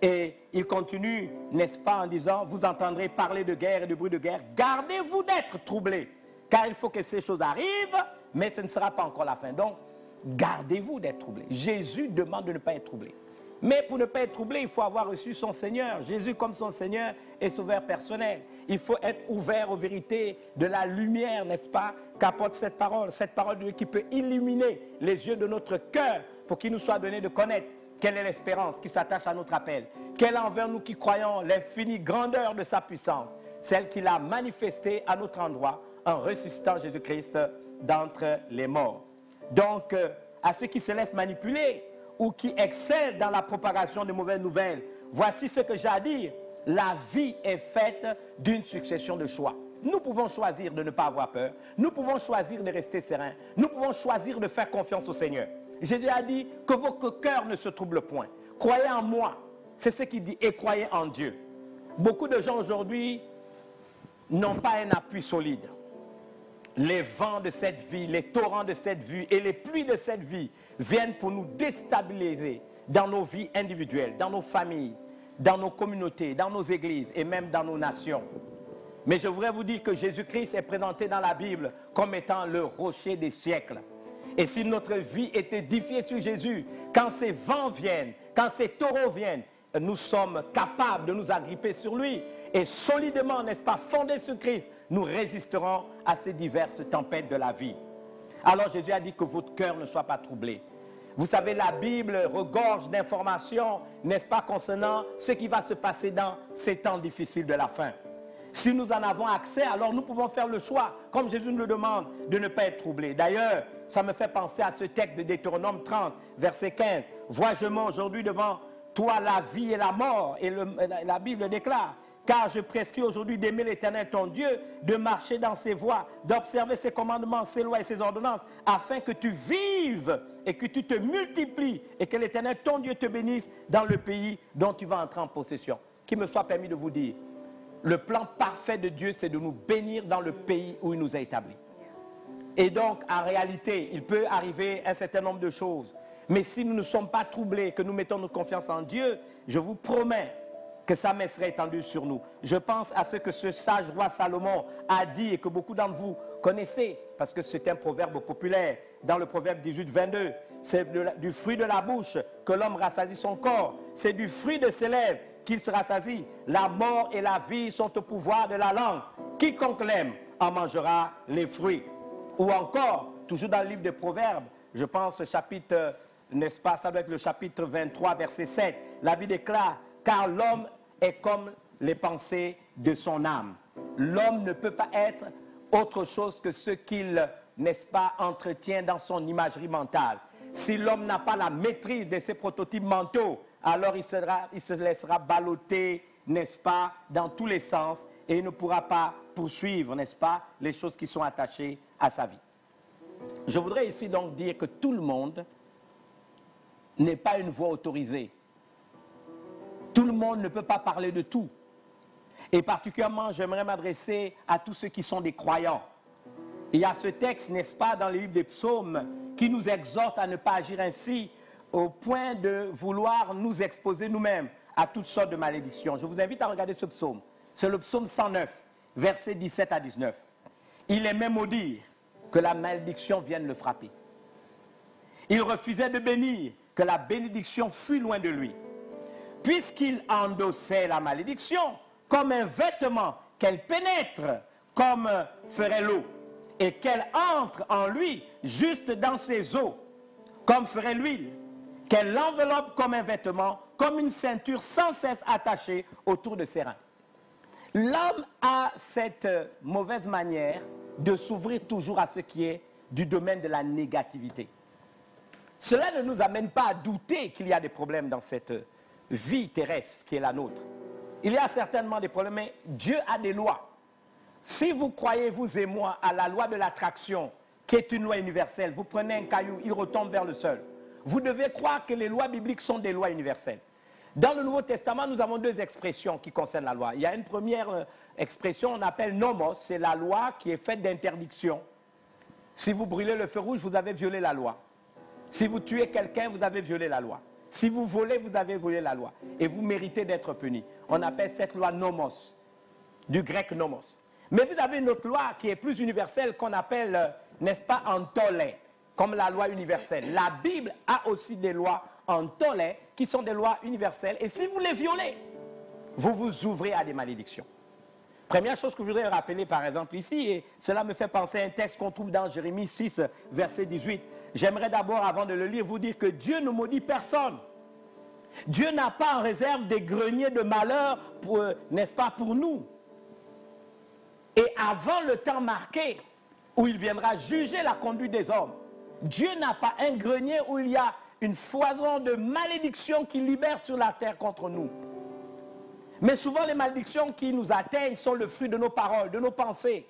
Et il continue, n'est-ce pas, en disant, vous entendrez parler de guerre et de bruit de guerre, gardez-vous d'être troublés, car il faut que ces choses arrivent, mais ce ne sera pas encore la fin. Donc, gardez-vous d'être troublés. Jésus demande de ne pas être troublé. Mais pour ne pas être troublé, il faut avoir reçu son Seigneur. Jésus comme son Seigneur est sauveur personnel. Il faut être ouvert aux vérités de la lumière, n'est-ce pas, qu'apporte cette parole de Dieu qui peut illuminer les yeux de notre cœur pour qu'il nous soit donné de connaître quelle est l'espérance qui s'attache à notre appel. Quelle est envers nous qui croyons l'infinie grandeur de sa puissance, celle qu'il a manifestée à notre endroit en ressuscitant Jésus-Christ d'entre les morts. Donc, à ceux qui se laissent manipuler ou qui excellent dans la propagation de mauvaises nouvelles, voici ce que j'ai à dire. La vie est faite d'une succession de choix. Nous pouvons choisir de ne pas avoir peur. Nous pouvons choisir de rester sereins. Nous pouvons choisir de faire confiance au Seigneur. Jésus a dit que votre cœur ne se trouble point. Croyez en moi. C'est ce qu'il dit. Et croyez en Dieu. Beaucoup de gens aujourd'hui n'ont pas un appui solide. Les vents de cette vie, les torrents de cette vie et les pluies de cette vie viennent pour nous déstabiliser dans nos vies individuelles, dans nos familles, dans nos communautés, dans nos églises et même dans nos nations. Mais je voudrais vous dire que Jésus-Christ est présenté dans la Bible comme étant le rocher des siècles. Et si notre vie est édifiée sur Jésus, quand ces vents viennent, quand ces taureaux viennent, nous sommes capables de nous agripper sur lui. Et solidement, n'est-ce pas, fondés sur Christ, nous résisterons à ces diverses tempêtes de la vie. Alors Jésus a dit que votre cœur ne soit pas troublé. Vous savez, la Bible regorge d'informations, n'est-ce pas, concernant ce qui va se passer dans ces temps difficiles de la fin. Si nous en avons accès, alors nous pouvons faire le choix, comme Jésus nous le demande, de ne pas être troublé. D'ailleurs, ça me fait penser à ce texte de Deutéronome 30, verset 15. « Vois-je aujourd'hui devant toi la vie et la mort ?» Et la Bible déclare, « Car je prescris aujourd'hui d'aimer l'Éternel ton Dieu, de marcher dans ses voies, d'observer ses commandements, ses lois et ses ordonnances, afin que tu vives et que tu te multiplies et que l'Éternel ton Dieu te bénisse dans le pays dont tu vas entrer en possession. » Qu'il me soit permis de vous dire, le plan parfait de Dieu, c'est de nous bénir dans le pays où il nous a établis. Et donc, en réalité, il peut arriver un certain nombre de choses. Mais si nous ne sommes pas troublés, que nous mettons notre confiance en Dieu, je vous promets que sa main sera étendue sur nous. Je pense à ce que ce sage roi Salomon a dit et que beaucoup d'entre vous connaissez, parce que c'est un proverbe populaire. Dans le proverbe 18, 22, c'est du fruit de la bouche que l'homme rassasie son corps. C'est du fruit de ses lèvres qu'il se rassasie. La mort et la vie sont au pouvoir de la langue. Quiconque l'aime en mangera les fruits. Ou encore, toujours dans le livre des Proverbes, je pense au chapitre, n'est-ce pas, ça doit être le chapitre 23, verset 7. La Bible déclare, car l'homme est comme les pensées de son âme. L'homme ne peut pas être autre chose que ce qu'il, n'est-ce pas, entretient dans son imagerie mentale. Si l'homme n'a pas la maîtrise de ses prototypes mentaux, alors il se laissera balloter, n'est-ce pas, dans tous les sens et il ne pourra pas poursuivre, n'est-ce pas, les choses qui sont attachées à sa vie. Je voudrais ici donc dire que tout le monde n'est pas une voix autorisée. Tout le monde ne peut pas parler de tout. Et particulièrement, j'aimerais m'adresser à tous ceux qui sont des croyants. Il y a ce texte, n'est-ce pas, dans le livre des psaumes, qui nous exhorte à ne pas agir ainsi au point de vouloir nous exposer nous-mêmes à toutes sortes de malédictions. Je vous invite à regarder ce psaume. C'est le psaume 109, versets 17 à 19. Il aimait maudire que la malédiction vienne le frapper. Il refusait de bénir que la bénédiction fût loin de lui. Puisqu'il endossait la malédiction comme un vêtement qu'elle pénètre comme ferait l'eau et qu'elle entre en lui juste dans ses os comme ferait l'huile, qu'elle l'enveloppe comme un vêtement, comme une ceinture sans cesse attachée autour de ses reins. L'homme a cette mauvaise manière de s'ouvrir toujours à ce qui est du domaine de la négativité. Cela ne nous amène pas à douter qu'il y a des problèmes dans cette vie terrestre qui est la nôtre. Il y a certainement des problèmes, mais Dieu a des lois. Si vous croyez, vous et moi, à la loi de l'attraction, qui est une loi universelle, vous prenez un caillou, il retombe vers le sol. Vous devez croire que les lois bibliques sont des lois universelles. Dans le Nouveau Testament, nous avons deux expressions qui concernent la loi. Il y a une première expression, on appelle nomos, c'est la loi qui est faite d'interdiction. Si vous brûlez le feu rouge, vous avez violé la loi. Si vous tuez quelqu'un, vous avez violé la loi. Si vous volez, vous avez violé la loi. Et vous méritez d'être puni. On appelle cette loi nomos, du grec nomos. Mais vous avez une autre loi qui est plus universelle qu'on appelle, n'est-ce pas, antolé, comme la loi universelle. La Bible a aussi des lois antolé qui sont des lois universelles. Et si vous les violez, vous vous ouvrez à des malédictions. Première chose que je voudrais rappeler, par exemple, ici, et cela me fait penser à un texte qu'on trouve dans Jérémie 6, verset 18. J'aimerais d'abord, avant de le lire, vous dire que Dieu ne maudit personne. Dieu n'a pas en réserve des greniers de malheur, n'est-ce pas, pour nous. Et avant le temps marqué, où il viendra juger la conduite des hommes, Dieu n'a pas un grenier où il y a une foison de malédictions qui libère sur la terre contre nous. Mais souvent, les malédictions qui nous atteignent sont le fruit de nos paroles, de nos pensées.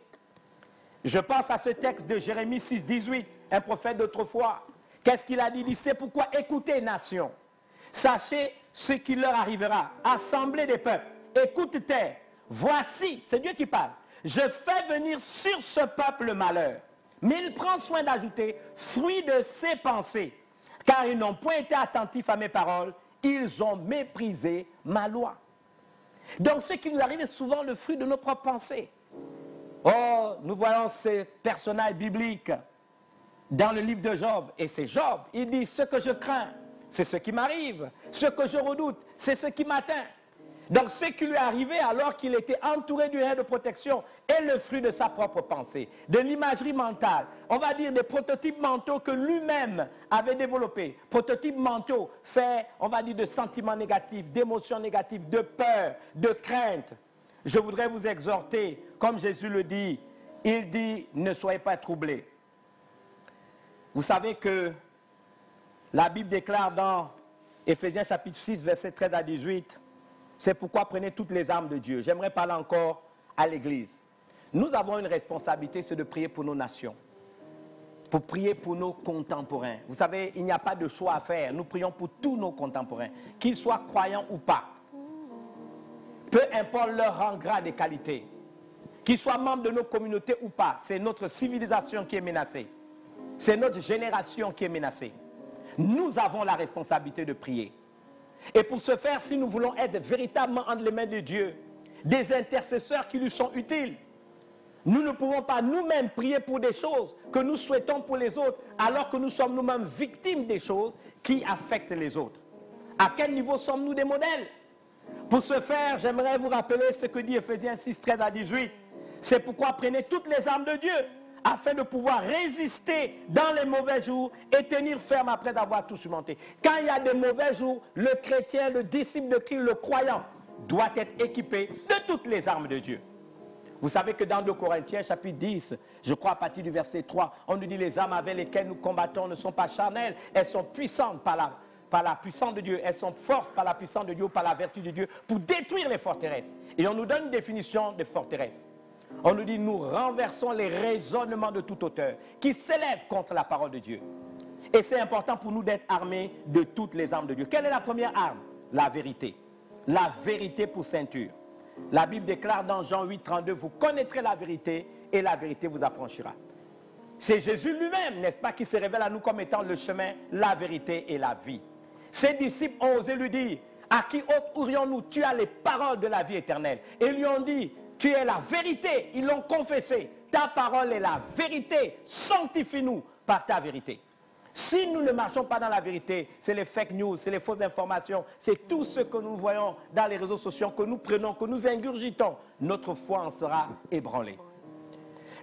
Je pense à ce texte de Jérémie 6, 18, un prophète d'autrefois. Qu'est-ce qu'il a dit? Il dit, c'est pourquoi écoutez, nation. Sachez ce qui leur arrivera. Assemblée des peuples, écoute terre. Voici, c'est Dieu qui parle. Je fais venir sur ce peuple le malheur. Mais il prend soin d'ajouter, fruit de ses pensées. Car ils n'ont point été attentifs à mes paroles. Ils ont méprisé ma loi. Donc ce qui nous arrive est souvent le fruit de nos propres pensées. Oh, nous voyons ces personnages bibliques dans le livre de Job. Et c'est Job, il dit, ce que je crains, c'est ce qui m'arrive. Ce que je redoute, c'est ce qui m'atteint. Donc ce qui lui est arrivé alors qu'il était entouré d'une aire de protection est le fruit de sa propre pensée, de l'imagerie mentale. On va dire des prototypes mentaux que lui-même avait développés. Prototypes mentaux faits, on va dire, de sentiments négatifs, d'émotions négatives, de peur, de crainte. Je voudrais vous exhorter, comme Jésus le dit, il dit, ne soyez pas troublés. Vous savez que la Bible déclare dans Éphésiens chapitre 6, versets 13 à 18, c'est pourquoi prenez toutes les armes de Dieu. J'aimerais parler encore à l'Église. Nous avons une responsabilité, c'est de prier pour nos nations, pour prier pour nos contemporains. Vous savez, il n'y a pas de choix à faire. Nous prions pour tous nos contemporains, qu'ils soient croyants ou pas. Peu importe leur rang, grade et qualité. Qu'ils soient membres de nos communautés ou pas, c'est notre civilisation qui est menacée. C'est notre génération qui est menacée. Nous avons la responsabilité de prier. Et pour ce faire, si nous voulons être véritablement entre les mains de Dieu, des intercesseurs qui lui sont utiles, nous ne pouvons pas nous-mêmes prier pour des choses que nous souhaitons pour les autres, alors que nous sommes nous-mêmes victimes des choses qui affectent les autres. À quel niveau sommes-nous des modèles? Pour ce faire, j'aimerais vous rappeler ce que dit Éphésiens 6, 13 à 18. C'est pourquoi prenez toutes les armes de Dieu, afin de pouvoir résister dans les mauvais jours et tenir ferme après avoir tout surmonté. Quand il y a des mauvais jours, le chrétien, le disciple de Christ, le croyant, doit être équipé de toutes les armes de Dieu. Vous savez que dans 2 Corinthiens, chapitre 10, je crois à partir du verset 3, on nous dit les armes avec lesquelles nous combattons ne sont pas charnelles, elles sont puissantes par la puissance de Dieu, elles sont fortes par la puissance de Dieu, par la vertu de Dieu, pour détruire les forteresses. Et on nous donne une définition de forteresse. On nous dit, nous renversons les raisonnements de tout auteur qui s'élèvent contre la parole de Dieu. Et c'est important pour nous d'être armés de toutes les armes de Dieu. Quelle est la première arme? La vérité. La vérité pour ceinture. La Bible déclare dans Jean 8, 32, vous connaîtrez la vérité et la vérité vous affranchira. C'est Jésus lui-même, n'est-ce pas, qui se révèle à nous comme étant le chemin, la vérité et la vie. Ses disciples ont osé lui dire, à qui aurions-nous? Tu as les paroles de la vie éternelle. Et ils lui ont dit, tu es la vérité. Ils l'ont confessé. Ta parole est la vérité. Sanctifie-nous par ta vérité. Si nous ne marchons pas dans la vérité, c'est les fake news, c'est les fausses informations, c'est tout ce que nous voyons dans les réseaux sociaux, que nous prenons, que nous ingurgitons. Notre foi en sera ébranlée.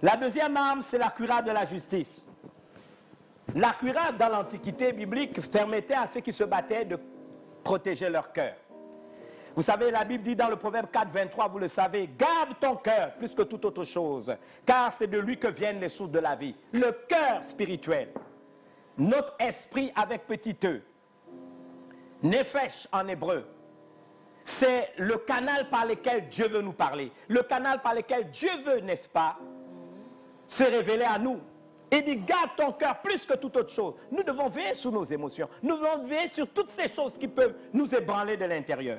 La deuxième arme, c'est la cuirasse de la justice. La cuirasse dans l'Antiquité biblique permettait à ceux qui se battaient de protéger leur cœur. Vous savez, la Bible dit dans le Proverbe 4, 23, vous le savez, garde ton cœur plus que toute autre chose, car c'est de lui que viennent les sources de la vie. Le cœur spirituel, notre esprit avec petit e, nefesh en hébreu, c'est le canal par lequel Dieu veut nous parler, le canal par lequel Dieu veut, n'est-ce pas, se révéler à nous. Il dit, garde ton cœur plus que toute autre chose. Nous devons veiller sur nos émotions. Nous devons veiller sur toutes ces choses qui peuvent nous ébranler de l'intérieur.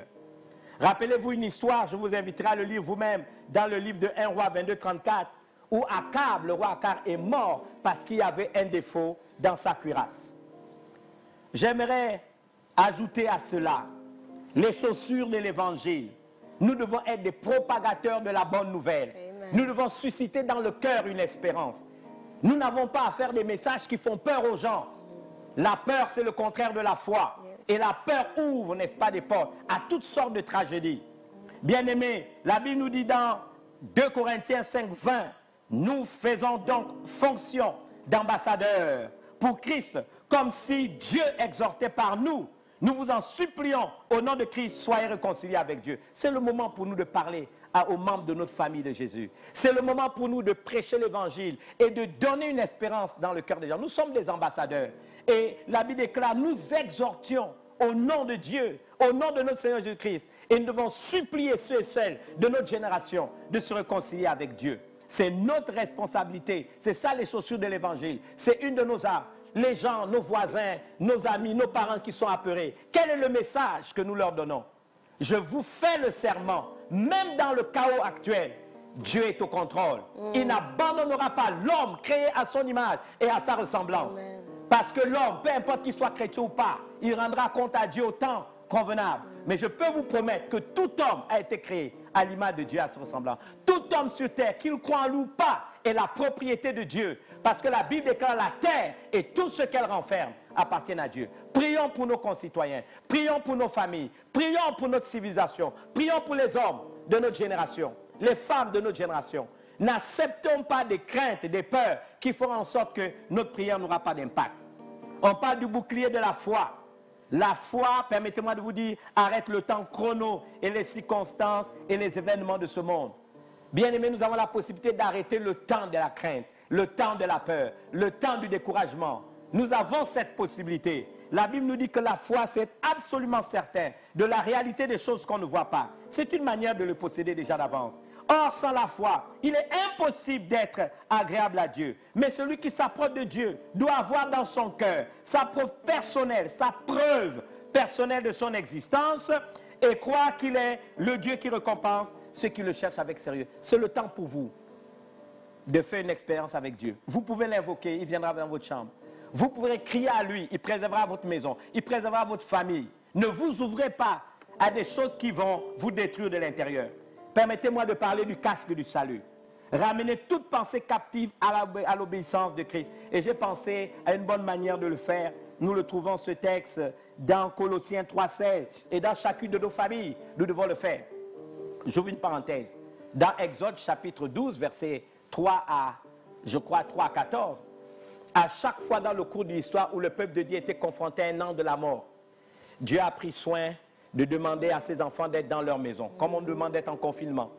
Rappelez-vous une histoire, je vous inviterai à le lire vous-même, dans le livre de 1 roi 22, 34, où Akab, le roi Akab, est mort parce qu'il y avait un défaut dans sa cuirasse. J'aimerais ajouter à cela les chaussures de l'évangile. Nous devons être des propagateurs de la bonne nouvelle. Amen. Nous devons susciter dans le cœur une espérance. Nous n'avons pas à faire des messages qui font peur aux gens. La peur, c'est le contraire de la foi. Yes. Et la peur ouvre, n'est-ce pas, des portes à toutes sortes de tragédies. Bien-aimés, la Bible nous dit dans 2 Corinthiens 5, 20, nous faisons donc fonction d'ambassadeurs pour Christ, comme si Dieu exhortait par nous. Nous vous en supplions, au nom de Christ, soyez réconciliés avec Dieu. C'est le moment pour nous de parler aux membres de notre famille de Jésus. C'est le moment pour nous de prêcher l'évangile et de donner une espérance dans le cœur des gens. Nous sommes des ambassadeurs. Et la Bible déclare, nous exhortions au nom de Dieu, au nom de notre Seigneur Jésus-Christ. Et nous devons supplier ceux et celles de notre génération de se réconcilier avec Dieu. C'est notre responsabilité. C'est ça les chaussures de l'évangile. C'est une de nos armes. Les gens, nos voisins, nos amis, nos parents qui sont apeurés. Quel est le message que nous leur donnons? Je vous fais le serment, même dans le chaos actuel, Dieu est au contrôle. Il n'abandonnera pas l'homme créé à son image et à sa ressemblance. Amen. Parce que l'homme, peu importe qu'il soit chrétien ou pas, il rendra compte à Dieu au temps convenable. Mais je peux vous promettre que tout homme a été créé à l'image de Dieu, à sa ressemblance. Tout homme sur terre, qu'il croit en lui ou pas, est la propriété de Dieu. Parce que la Bible déclare la terre et tout ce qu'elle renferme appartiennent à Dieu. Prions pour nos concitoyens, prions pour nos familles, prions pour notre civilisation, prions pour les hommes de notre génération, les femmes de notre génération. N'acceptons pas des craintes et des peurs qui feront en sorte que notre prière n'aura pas d'impact. On parle du bouclier de la foi. La foi, permettez-moi de vous dire, arrête le temps chrono et les circonstances et les événements de ce monde. Bien aimés, nous avons la possibilité d'arrêter le temps de la crainte, le temps de la peur, le temps du découragement. Nous avons cette possibilité. La Bible nous dit que la foi, c'est absolument certain de la réalité des choses qu'on ne voit pas. C'est une manière de le posséder déjà d'avance. Or, sans la foi, il est impossible d'être agréable à Dieu. Mais celui qui s'approche de Dieu doit avoir dans son cœur sa preuve personnelle, sa preuve personnelle de son existence et croire qu'il est le Dieu qui récompense ceux qui le cherchent avec sérieux. C'est le temps pour vous de faire une expérience avec Dieu. Vous pouvez l'invoquer, il viendra dans votre chambre. Vous pourrez crier à lui, il préservera votre maison, il préservera votre famille. Ne vous ouvrez pas à des choses qui vont vous détruire de l'intérieur. Permettez-moi de parler du casque du salut. Ramenez toute pensée captive à l'obéissance de Christ. Et j'ai pensé à une bonne manière de le faire. Nous le trouvons ce texte dans Colossiens 3,16 et dans chacune de nos familles. Nous devons le faire. J'ouvre une parenthèse. Dans Exode chapitre 12, versets 3 à 14, à chaque fois dans le cours de l'histoire où le peuple de Dieu était confronté à un an de la mort, Dieu a pris soin de demander à ses enfants d'être dans leur maison, comme on demande d'être en confinement.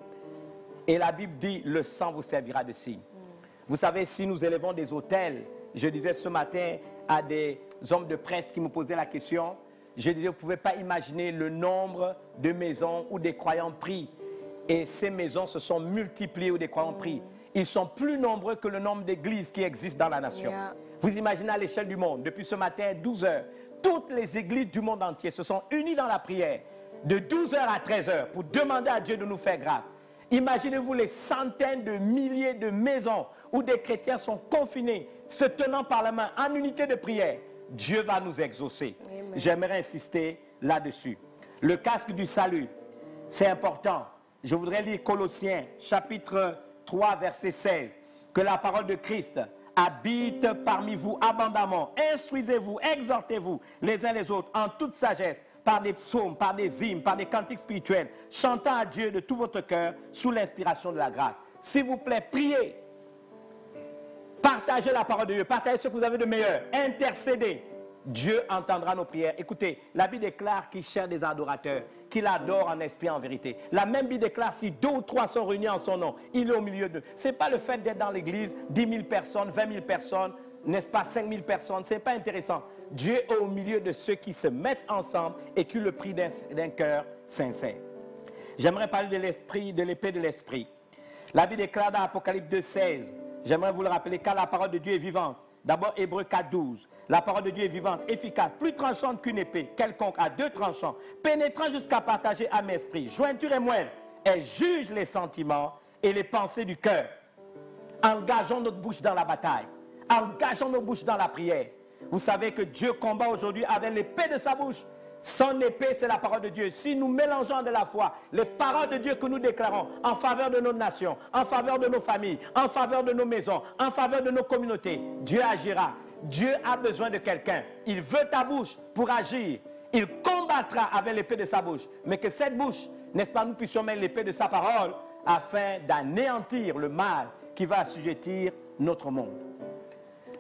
Et la Bible dit, le sang vous servira de signe. Vous savez, si nous élevons des autels, je disais ce matin à des hommes de presse qui me posaient la question, je disais, vous ne pouvez pas imaginer le nombre de maisons où des croyants prient. Et ces maisons se sont multipliées où des croyants prient. Ils sont plus nombreux que le nombre d'églises qui existent dans la nation. Yeah. Vous imaginez à l'échelle du monde, depuis ce matin, 12 heures, toutes les églises du monde entier se sont unies dans la prière de 12 heures à 13 heures pour demander à Dieu de nous faire grâce. Imaginez-vous les centaines de milliers de maisons où des chrétiens sont confinés, se tenant par la main en unité de prière. Dieu va nous exaucer. J'aimerais insister là-dessus. Le casque du salut, c'est important. Je voudrais lire Colossiens, chapitre 3, verset 16. Que la parole de Christ habite parmi vous abondamment. Instruisez-vous, exhortez-vous les uns les autres en toute sagesse, par des psaumes, par des hymnes, par des cantiques spirituels, chantant à Dieu de tout votre cœur sous l'inspiration de la grâce. S'il vous plaît, priez. Partagez la parole de Dieu, partagez ce que vous avez de meilleur, intercédez. Dieu entendra nos prières. Écoutez, la Bible déclare qu'il cherche des adorateurs, qu'il adore en esprit et en vérité. La même Bible déclare si 2 ou 3 sont réunis en son nom, il est au milieu d'eux. Ce n'est pas le fait d'être dans l'église, 10 000 personnes, 20 000 personnes, n'est-ce pas, 5 000 personnes, ce n'est pas intéressant. Dieu est au milieu de ceux qui se mettent ensemble et qui le prient d'un cœur sincère. J'aimerais parler de l'esprit, de l'épée de l'esprit. La Bible déclare dans Apocalypse 2,16, j'aimerais vous le rappeler, car la parole de Dieu est vivante. D'abord, Hébreux 4,12. La parole de Dieu est vivante, efficace, plus tranchante qu'une épée, quelconque à 2 tranchants, pénétrant jusqu'à partager âme et esprit, jointure et moelle. Elle juge les sentiments et les pensées du cœur. Engageons notre bouche dans la bataille. Engageons nos bouches dans la prière. Vous savez que Dieu combat aujourd'hui avec l'épée de sa bouche. Son épée, c'est la parole de Dieu. Si nous mélangeons de la foi les paroles de Dieu que nous déclarons en faveur de nos nations, en faveur de nos familles, en faveur de nos maisons, en faveur de nos communautés, Dieu agira. Dieu a besoin de quelqu'un. Il veut ta bouche pour agir. Il combattra avec l'épée de sa bouche. Mais que cette bouche, n'est-ce pas, nous puissions mettre l'épée de sa parole afin d'anéantir le mal qui va assujettir notre monde.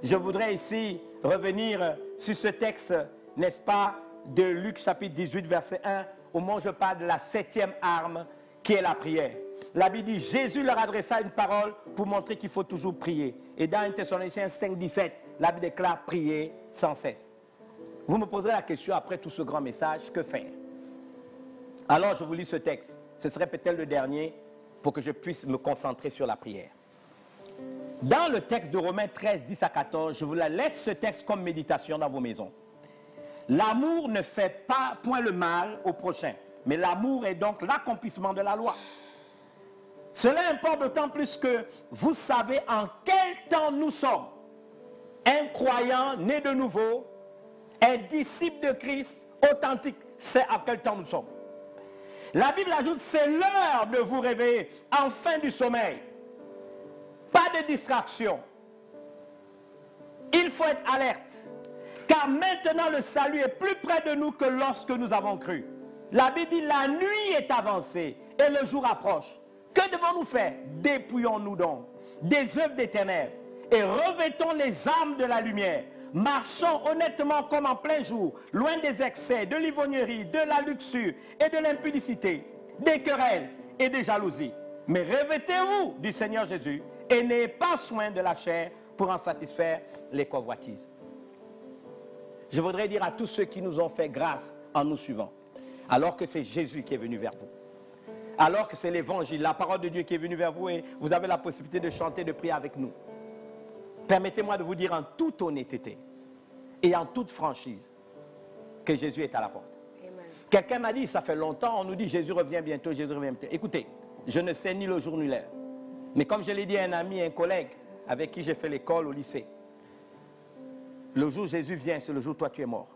Je voudrais ici revenir sur ce texte, n'est-ce pas, de Luc chapitre 18, verset 1, au moment où je parle de la 7e arme qui est la prière. La Bible dit, Jésus leur adressa une parole pour montrer qu'il faut toujours prier. Et dans 1 Thessaloniciens 5, 17, la Bible déclare prier sans cesse. Vous me poserez la question après tout ce grand message, que faire? Alors je vous lis ce texte. Ce serait peut-être le dernier pour que je puisse me concentrer sur la prière. Dans le texte de Romains 13, 10 à 14, je vous la laisse ce texte comme méditation dans vos maisons. L'amour ne fait pas point le mal au prochain, mais l'amour est donc l'accomplissement de la loi. Cela importe d'autant plus que vous savez en quel temps nous sommes. Un croyant né de nouveau, un disciple de Christ authentique, c'est à quel temps nous sommes. La Bible ajoute, c'est l'heure de vous réveiller en fin du sommeil. Pas de distraction. Il faut être alerte. Car maintenant le salut est plus près de nous que lorsque nous avons cru. La Bible dit, la nuit est avancée et le jour approche. Que devons-nous faire? Dépouillons-nous donc des œuvres des ténèbres et revêtons les armes de la lumière. Marchons honnêtement comme en plein jour, loin des excès, de l'ivrognerie, de la luxure et de l'impudicité, des querelles et des jalousies. Mais revêtez-vous du Seigneur Jésus et n'ayez pas soin de la chair pour en satisfaire les convoitises. Je voudrais dire à tous ceux qui nous ont fait grâce en nous suivant, alors que c'est Jésus qui est venu vers vous, alors que c'est l'évangile, la parole de Dieu qui est venue vers vous et vous avez la possibilité de chanter, de prier avec nous. Permettez-moi de vous dire en toute honnêteté et en toute franchise que Jésus est à la porte. Quelqu'un m'a dit, ça fait longtemps, on nous dit Jésus revient bientôt, Jésus revient bientôt. Écoutez, je ne sais ni le jour ni l'heure. Mais comme je l'ai dit à un ami, un collègue avec qui j'ai fait l'école au lycée, le jour où Jésus vient, c'est le jour où toi tu es mort.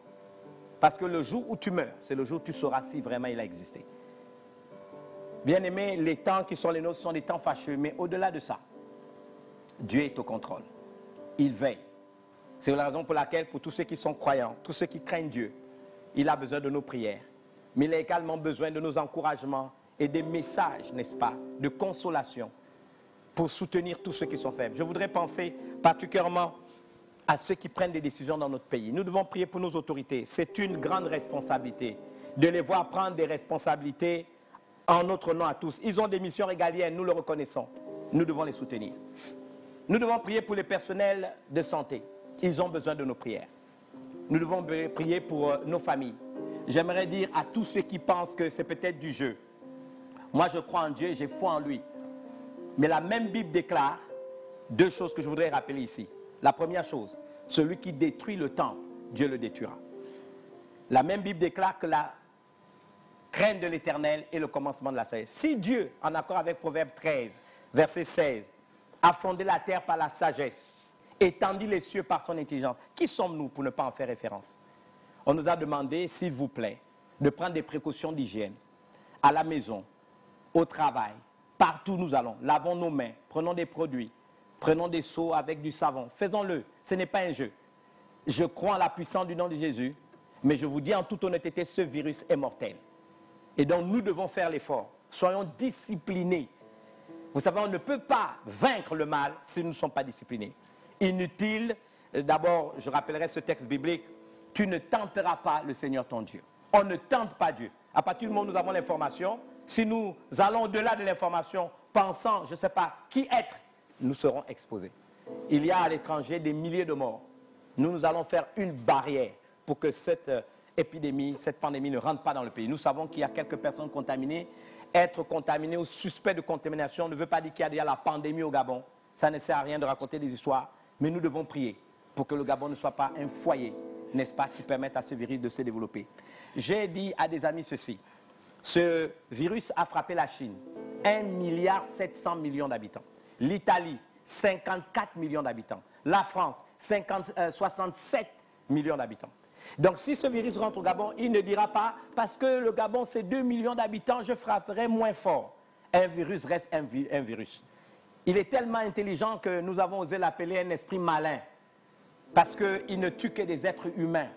Parce que le jour où tu meurs, c'est le jour où tu sauras si vraiment il a existé. Bien-aimés, les temps qui sont les nôtres sont des temps fâcheux, mais au-delà de ça, Dieu est au contrôle. Il veille. C'est la raison pour laquelle, pour tous ceux qui sont croyants, tous ceux qui craignent Dieu, il a besoin de nos prières. Mais il a également besoin de nos encouragements et des messages, n'est-ce pas, de consolation pour soutenir tous ceux qui sont faibles. Je voudrais penser particulièrement à ceux qui prennent des décisions dans notre pays. Nous devons prier pour nos autorités. C'est une grande responsabilité de les voir prendre des responsabilités en notre nom à tous. Ils ont des missions régaliennes, nous le reconnaissons. Nous devons les soutenir. Nous devons prier pour les personnels de santé. Ils ont besoin de nos prières. Nous devons prier pour nos familles. J'aimerais dire à tous ceux qui pensent que c'est peut-être du jeu. Moi, je crois en Dieu et j'ai foi en lui. Mais la même Bible déclare 2 choses que je voudrais rappeler ici. La première chose, celui qui détruit le temple, Dieu le détruira. La même Bible déclare que crainte de l'Éternel est le commencement de la sagesse. Si Dieu, en accord avec Proverbe 13, verset 16, a fondé la terre par la sagesse, étendu les cieux par son intelligence, qui sommes-nous pour ne pas en faire référence? On nous a demandé, s'il vous plaît, de prendre des précautions d'hygiène à la maison, au travail, partout où nous allons. Lavons nos mains, prenons des produits, prenons des seaux avec du savon. Faisons-le, ce n'est pas un jeu. Je crois en la puissance du nom de Jésus, mais je vous dis en toute honnêteté, ce virus est mortel. Et donc nous devons faire l'effort. Soyons disciplinés. Vous savez, on ne peut pas vaincre le mal si nous ne sommes pas disciplinés. Inutile, d'abord, je rappellerai ce texte biblique, tu ne tenteras pas le Seigneur ton Dieu. On ne tente pas Dieu. À partir du moment où nous avons l'information, si nous allons au-delà de l'information, pensant, je ne sais pas, qui être, nous serons exposés. Il y a à l'étranger des milliers de morts. Nous allons faire une barrière pour que cette épidémie, cette pandémie ne rentre pas dans le pays. Nous savons qu'il y a quelques personnes contaminées. Être contaminé ou suspect de contamination ne veut pas dire qu'il y a déjà la pandémie au Gabon. Ça ne sert à rien de raconter des histoires. Mais nous devons prier pour que le Gabon ne soit pas un foyer, n'est-ce pas, qui permette à ce virus de se développer. J'ai dit à des amis ceci. Ce virus a frappé la Chine. 1,7 milliard d'habitants. L'Italie, 54 millions d'habitants. La France, 67 millions d'habitants. Donc si ce virus rentre au Gabon, il ne dira pas, parce que le Gabon c'est 2 millions d'habitants, je frapperai moins fort. Un virus reste un virus. Il est tellement intelligent que nous avons osé l'appeler un esprit malin, parce qu'il ne tue que des êtres humains.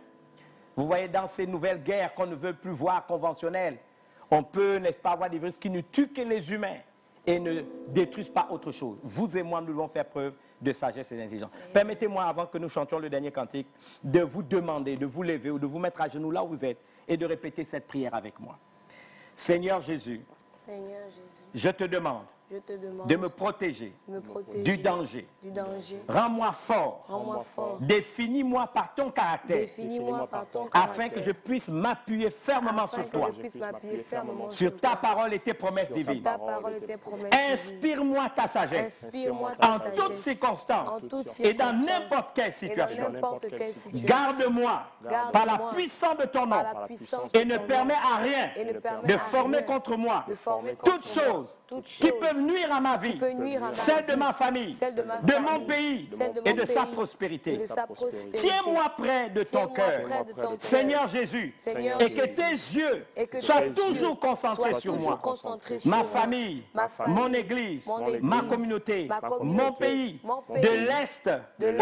Vous voyez, dans ces nouvelles guerres qu'on ne veut plus voir conventionnelles, on peut, n'est-ce pas, avoir des virus qui ne tuent que les humains et ne détruisent pas autre chose. Vous et moi, nous devons faire preuve de sagesse et d'intelligence. Permettez-moi, avant que nous chantions le dernier cantique, de vous demander, de vous lever ou de vous mettre à genoux là où vous êtes et de répéter cette prière avec moi. Seigneur Jésus, je te demande de me protéger, du danger. Rends-moi fort. Définis-moi par ton caractère. Afin que je puisse m'appuyer fermement sur toi. Sur ta parole et tes promesses divines. Inspire-moi ta sagesse. En toutes circonstances et dans n'importe quelle situation. Garde-moi par la puissance de ton nom. Et ne permets à rien de former contre moi toutes choses qui peuvent nuire à ma vie, celle de ma famille, de mon pays et de sa prospérité. Tiens-moi près de ton cœur, Seigneur Jésus, et que tes yeux soient toujours concentrés sur moi, ma famille, mon église, ma communauté, mon pays, de l'Est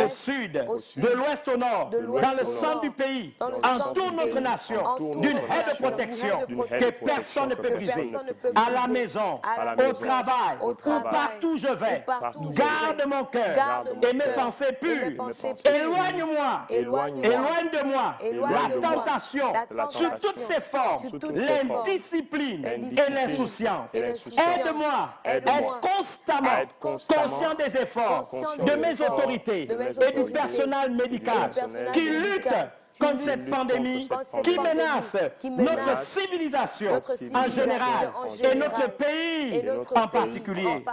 au Sud, de l'Ouest au Nord, dans le centre du pays, en toute notre nation, d'une haie de protection que personne ne peut briser, à la maison, au travail, où partout je vais. Garde mon cœur et mes pensées pures. Éloigne-moi, éloigne de moi la tentation sous toutes ses formes, l'indiscipline et l'insouciance. Aide-moi à être constamment conscient des efforts de mes autorités et du personnel médical qui lutte contre cette pandémie qui menace notre civilisation en général et notre pays en particulier.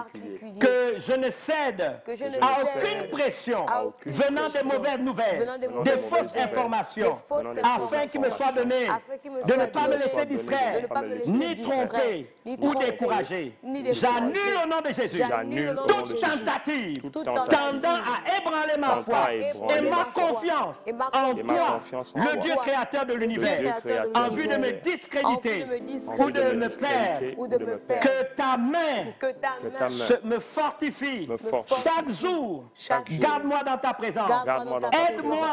Que je ne cède à aucune pression venant des mauvaises nouvelles, des fausses informations, afin qu'il me soit donné de ne pas me laisser distraire, ni tromper ou décourager. J'annule au nom de Jésus toute tentative tendant à ébranler ma foi et ma confiance en toi, le Dieu créateur de l'univers, en vue de me discréditer ou de me perdre. Que ta main me fortifie chaque jour. Garde-moi dans ta présence. Aide-moi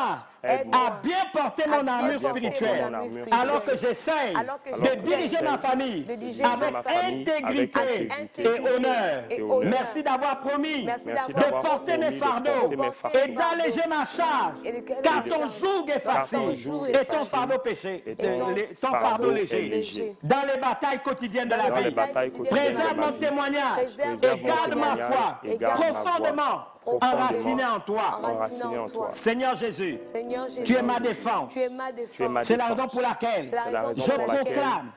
à bien porter mon armure spirituelle alors que j'essaye de diriger ma famille avec intégrité et honneur. Merci d'avoir promis de porter mes fardeaux et d'alléger ma charge, car ton joug est facile et ton fardeau ton fardeau léger. Dans les batailles quotidiennes de la vie, préserve mon témoignage et garde ma foi profondément enraciné en toi. Seigneur Jésus, tu es ma défense. C'est la raison pour laquelle je proclame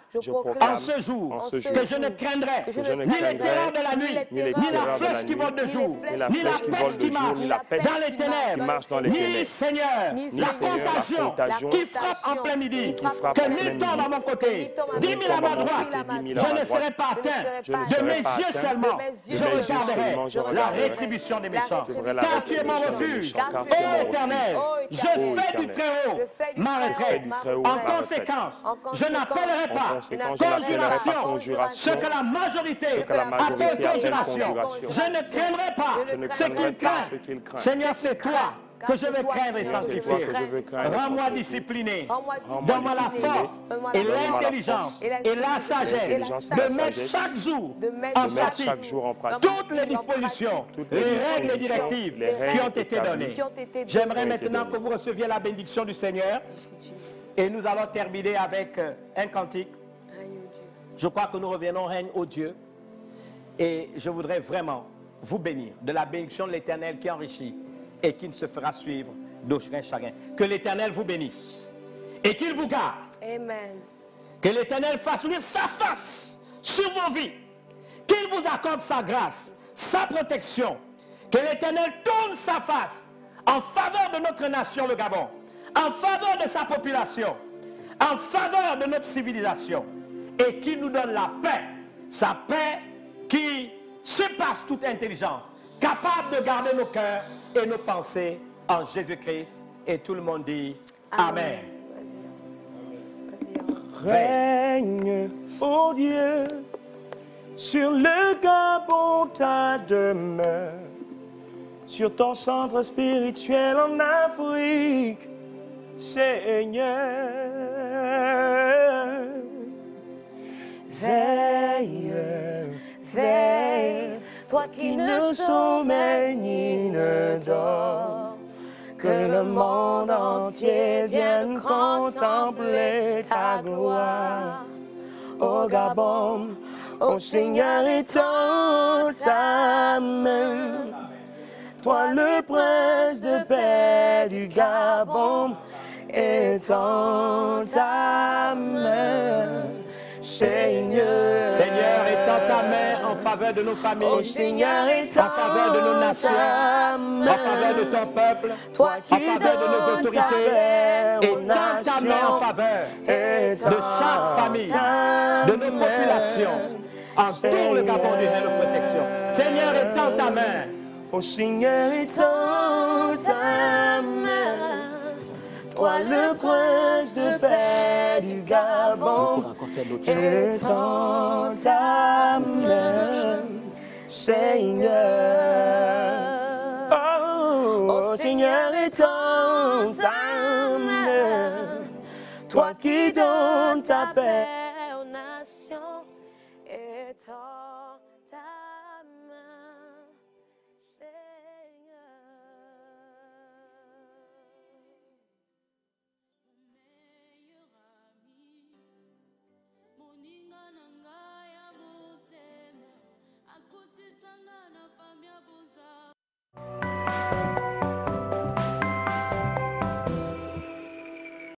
en ce jour que je ne craindrai ni les terreurs de la nuit, ni la flèche qui vole de jour, ni la peste qui marche dans les ténèbres, ni, Seigneur, la contagion contagion qui frappe en plein midi, que 1000 tombent à mon côté, 10 000 à ma droite, je ne serai pas atteint. De mes yeux seulement, je regarderai la rétribution des méchants. Car tu es mon refuge, ô Éternel, je fais du Très-Haut ma retraite. En conséquence, je n'appellerai pas conjuration ce que la majorité appelle conjuration. Je ne craindrai pas ce qu'ils craignent. Seigneur, c'est toi que je vais craindre et sanctifier. Rends-moi discipliné. Donne-moi la force et l'intelligence et la sagesse de mettre chaque jour en pratique toutes les dispositions, les règles et directives qui ont été données. J'aimerais maintenant que vous receviez la bénédiction du Seigneur et nous allons terminer avec un cantique. Je crois que nous revenons, règne au Dieu. Et je voudrais vraiment vous bénir de la bénédiction de l'Éternel qui enrichit et qui ne se fera suivre d'aucun chagrin. Que l'Éternel vous bénisse et qu'il vous garde. Amen. Que l'Éternel fasse luire sa face sur vos vies. Qu'il vous accorde sa grâce, sa protection. Que l'Éternel tourne sa face en faveur de notre nation, le Gabon, en faveur de sa population, en faveur de notre civilisation, et qu'il nous donne la paix, sa paix qui surpasse toute intelligence, capable de garder nos cœurs et nos pensées en Jésus-Christ. Et tout le monde dit Amen. Règne, ô Dieu, sur le Gabon ta demeure, sur ton centre spirituel en Afrique, Seigneur. Veille, veille, toi qui ne sommeille ni ne dors, que le monde entier vienne contempler ta gloire. Au Gabon, ô Seigneur, étends ta main. Toi le prince de paix du Gabon, étends ta main. Seigneur, Seigneur, étends ta main en faveur de nos familles, oh Seigneur, en faveur de nos nations, en faveur de ton peuple, en faveur de nos autorités. Étends ta main en faveur de chaque famille, de nos populations. Entoure le Gabon du règne de protection. Seigneur, étends ta main. Oh Seigneur, étends ta main. Toi le prince de paix du Gabon, étends ta main, Seigneur. Oh Seigneur, étends ta main. Toi qui donnes ta paix aux nations, étends